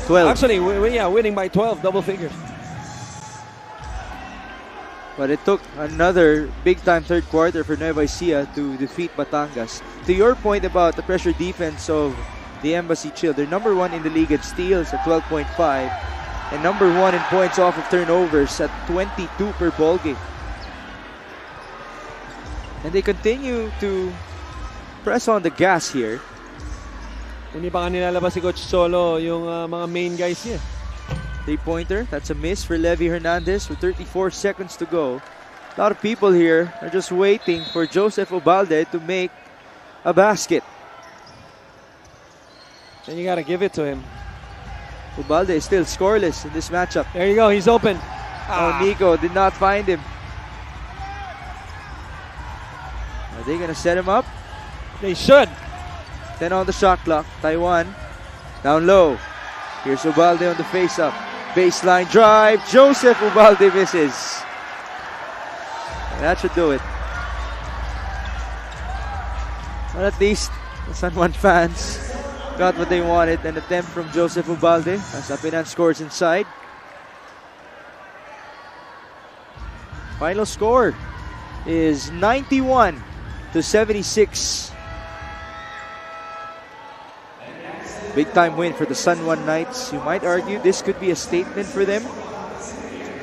12. Actually, winning by 12, double figures. But it took another big-time third quarter for Nueva Ecija to defeat Batangas. To your point about the pressure defense of the Embassy Chill, they're number 1 in the league in steals at 12.5 and number 1 in points off of turnovers at 22 per ball game. And they continue to press on the gas here. Hindi pa nga nilalabas si Coach Solo yung mga main guys niya. 3-pointer, that's a miss for Levy Hernandez with 34 seconds to go. A lot of people here are just waiting for Joseph Ubalde to make a basket. And you gotta give it to him. Ubalde is still scoreless in this matchup. There you go, he's open. Oh, Nico did not find him. Are they gonna set him up? They should. 10 on the shot clock. Taiwan down low. Here's Ubalde on the face-up. Baseline drive. Joseph Ubalde misses. That should do it. But at least the San Juan fans got what they wanted. An attempt from Joseph Ubalde as Apinan scores inside. Final score is 91-76. Big time win for the San Juan Knights. You might argue this could be a statement for them,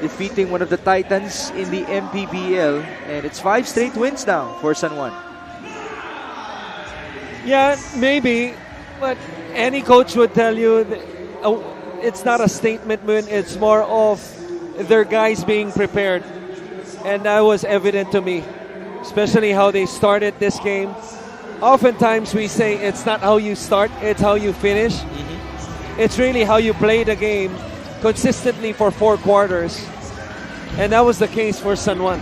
defeating one of the titans in the MPBL, and it's 5 straight wins now for San Juan. Yeah, maybe, but any coach would tell you that, it's not a statement win, it's more of their guys being prepared. And that was evident to me, especially how they started this game. Oftentimes we say it's not how you start, it's how you finish. It's really how you play the game consistently for 4 quarters. And that was the case for San Juan.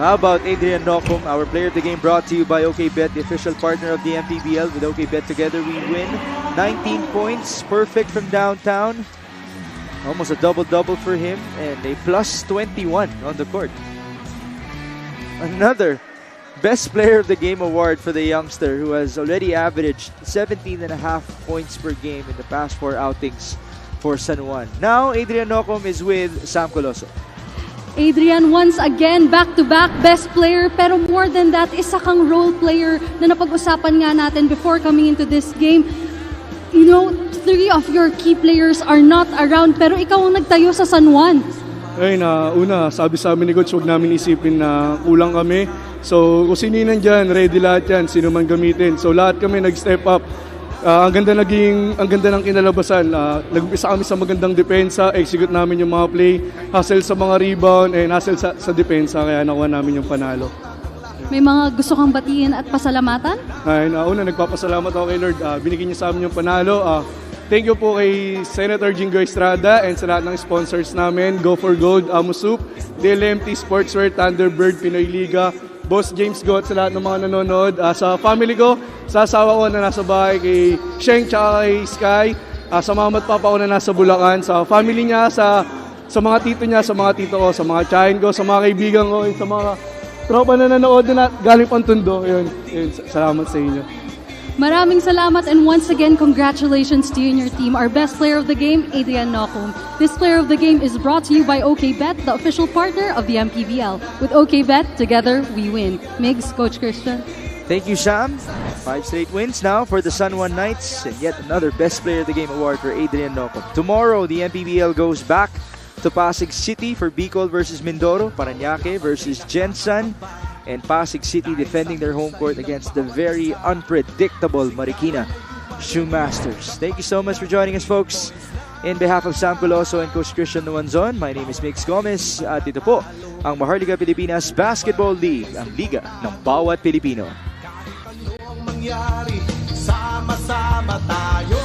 How about Adrian Nocum, our player of the game, brought to you by OKBet, the official partner of the MPBL. With OKBet together we win. 19 points, perfect from downtown. Almost a double-double for him, and a plus 21 on the court. Another Best Player of the Game award for the youngster who has already averaged 17.5 points per game in the past 4 outings for San Juan. Now, Adrian Nocum is with Sam Coloso. Adrian, once again, back-to-back best player, pero more than that, isa kang role player na napag-usapan nga natin before coming into this game. You know, 3 of your key players are not around, pero ikaw ang nagtayo sa San Juan. Ay, una, sabi sa amin ni Coach, huwag namin isipin na kulang kami. So, kung sino nandyan, ready lahat yan, sino man gamitin. So, lahat kami nag-step up. Ang ganda ng kinalabasan. Nag-umpisa kami sa magandang depensa, execute namin yung mga play, hustle sa mga rebound, and hustle sa depensa, kaya nakuha namin yung panalo. May mga gusto kang batiin at pasalamatan? Ay, una, nagpapasalamat ako kay Lord. Binigyan niya sa amin yung panalo. Thank you po kay Senator Jingo Estrada and sa lahat ng sponsors namin, Go for Gold, Amusup, DLMT Sportswear, Thunderbird, Pinoy Liga, Boss James Gott, sa lahat ng mga nanonood. Sa family ko, sa asawa ko na nasa bahay, kay Sheng tsaka kay Sky, sa mama at papa ko na nasa Bulacan, sa family niya, sa mga tito niya, sa mga tito ko, sa mga tiyahin ko, sa mga kaibigan ko, sa mga tropa na nanood na galing pang Tondo. Yun, salamat sa inyo. Maraming salamat, and once again, congratulations to you and your team. Our best player of the game, Adrian Nocum. This player of the game is brought to you by OKBet, the official partner of the MPBL. With OKBet, together we win. Migs, Coach Christian. Thank you, Sam. 5 straight wins now for the San Juan Knights, and yet another Best Player of the Game award for Adrian Nocum. Tomorrow, the MPBL goes back to Pasig City for Bicol versus Mindoro, Parañaque versus Gensan, and Pasig City defending their home court against the very unpredictable Marikina Shoemasters. Thank you so much for joining us, folks. In behalf of Sam Coloso and Coach Christian Nuanzon, my name is Mix Gomez. At ito po, ang Maharlika Pilipinas Basketball League, ang liga ng bawat Pilipino. Mangyari, sama-sama tayo.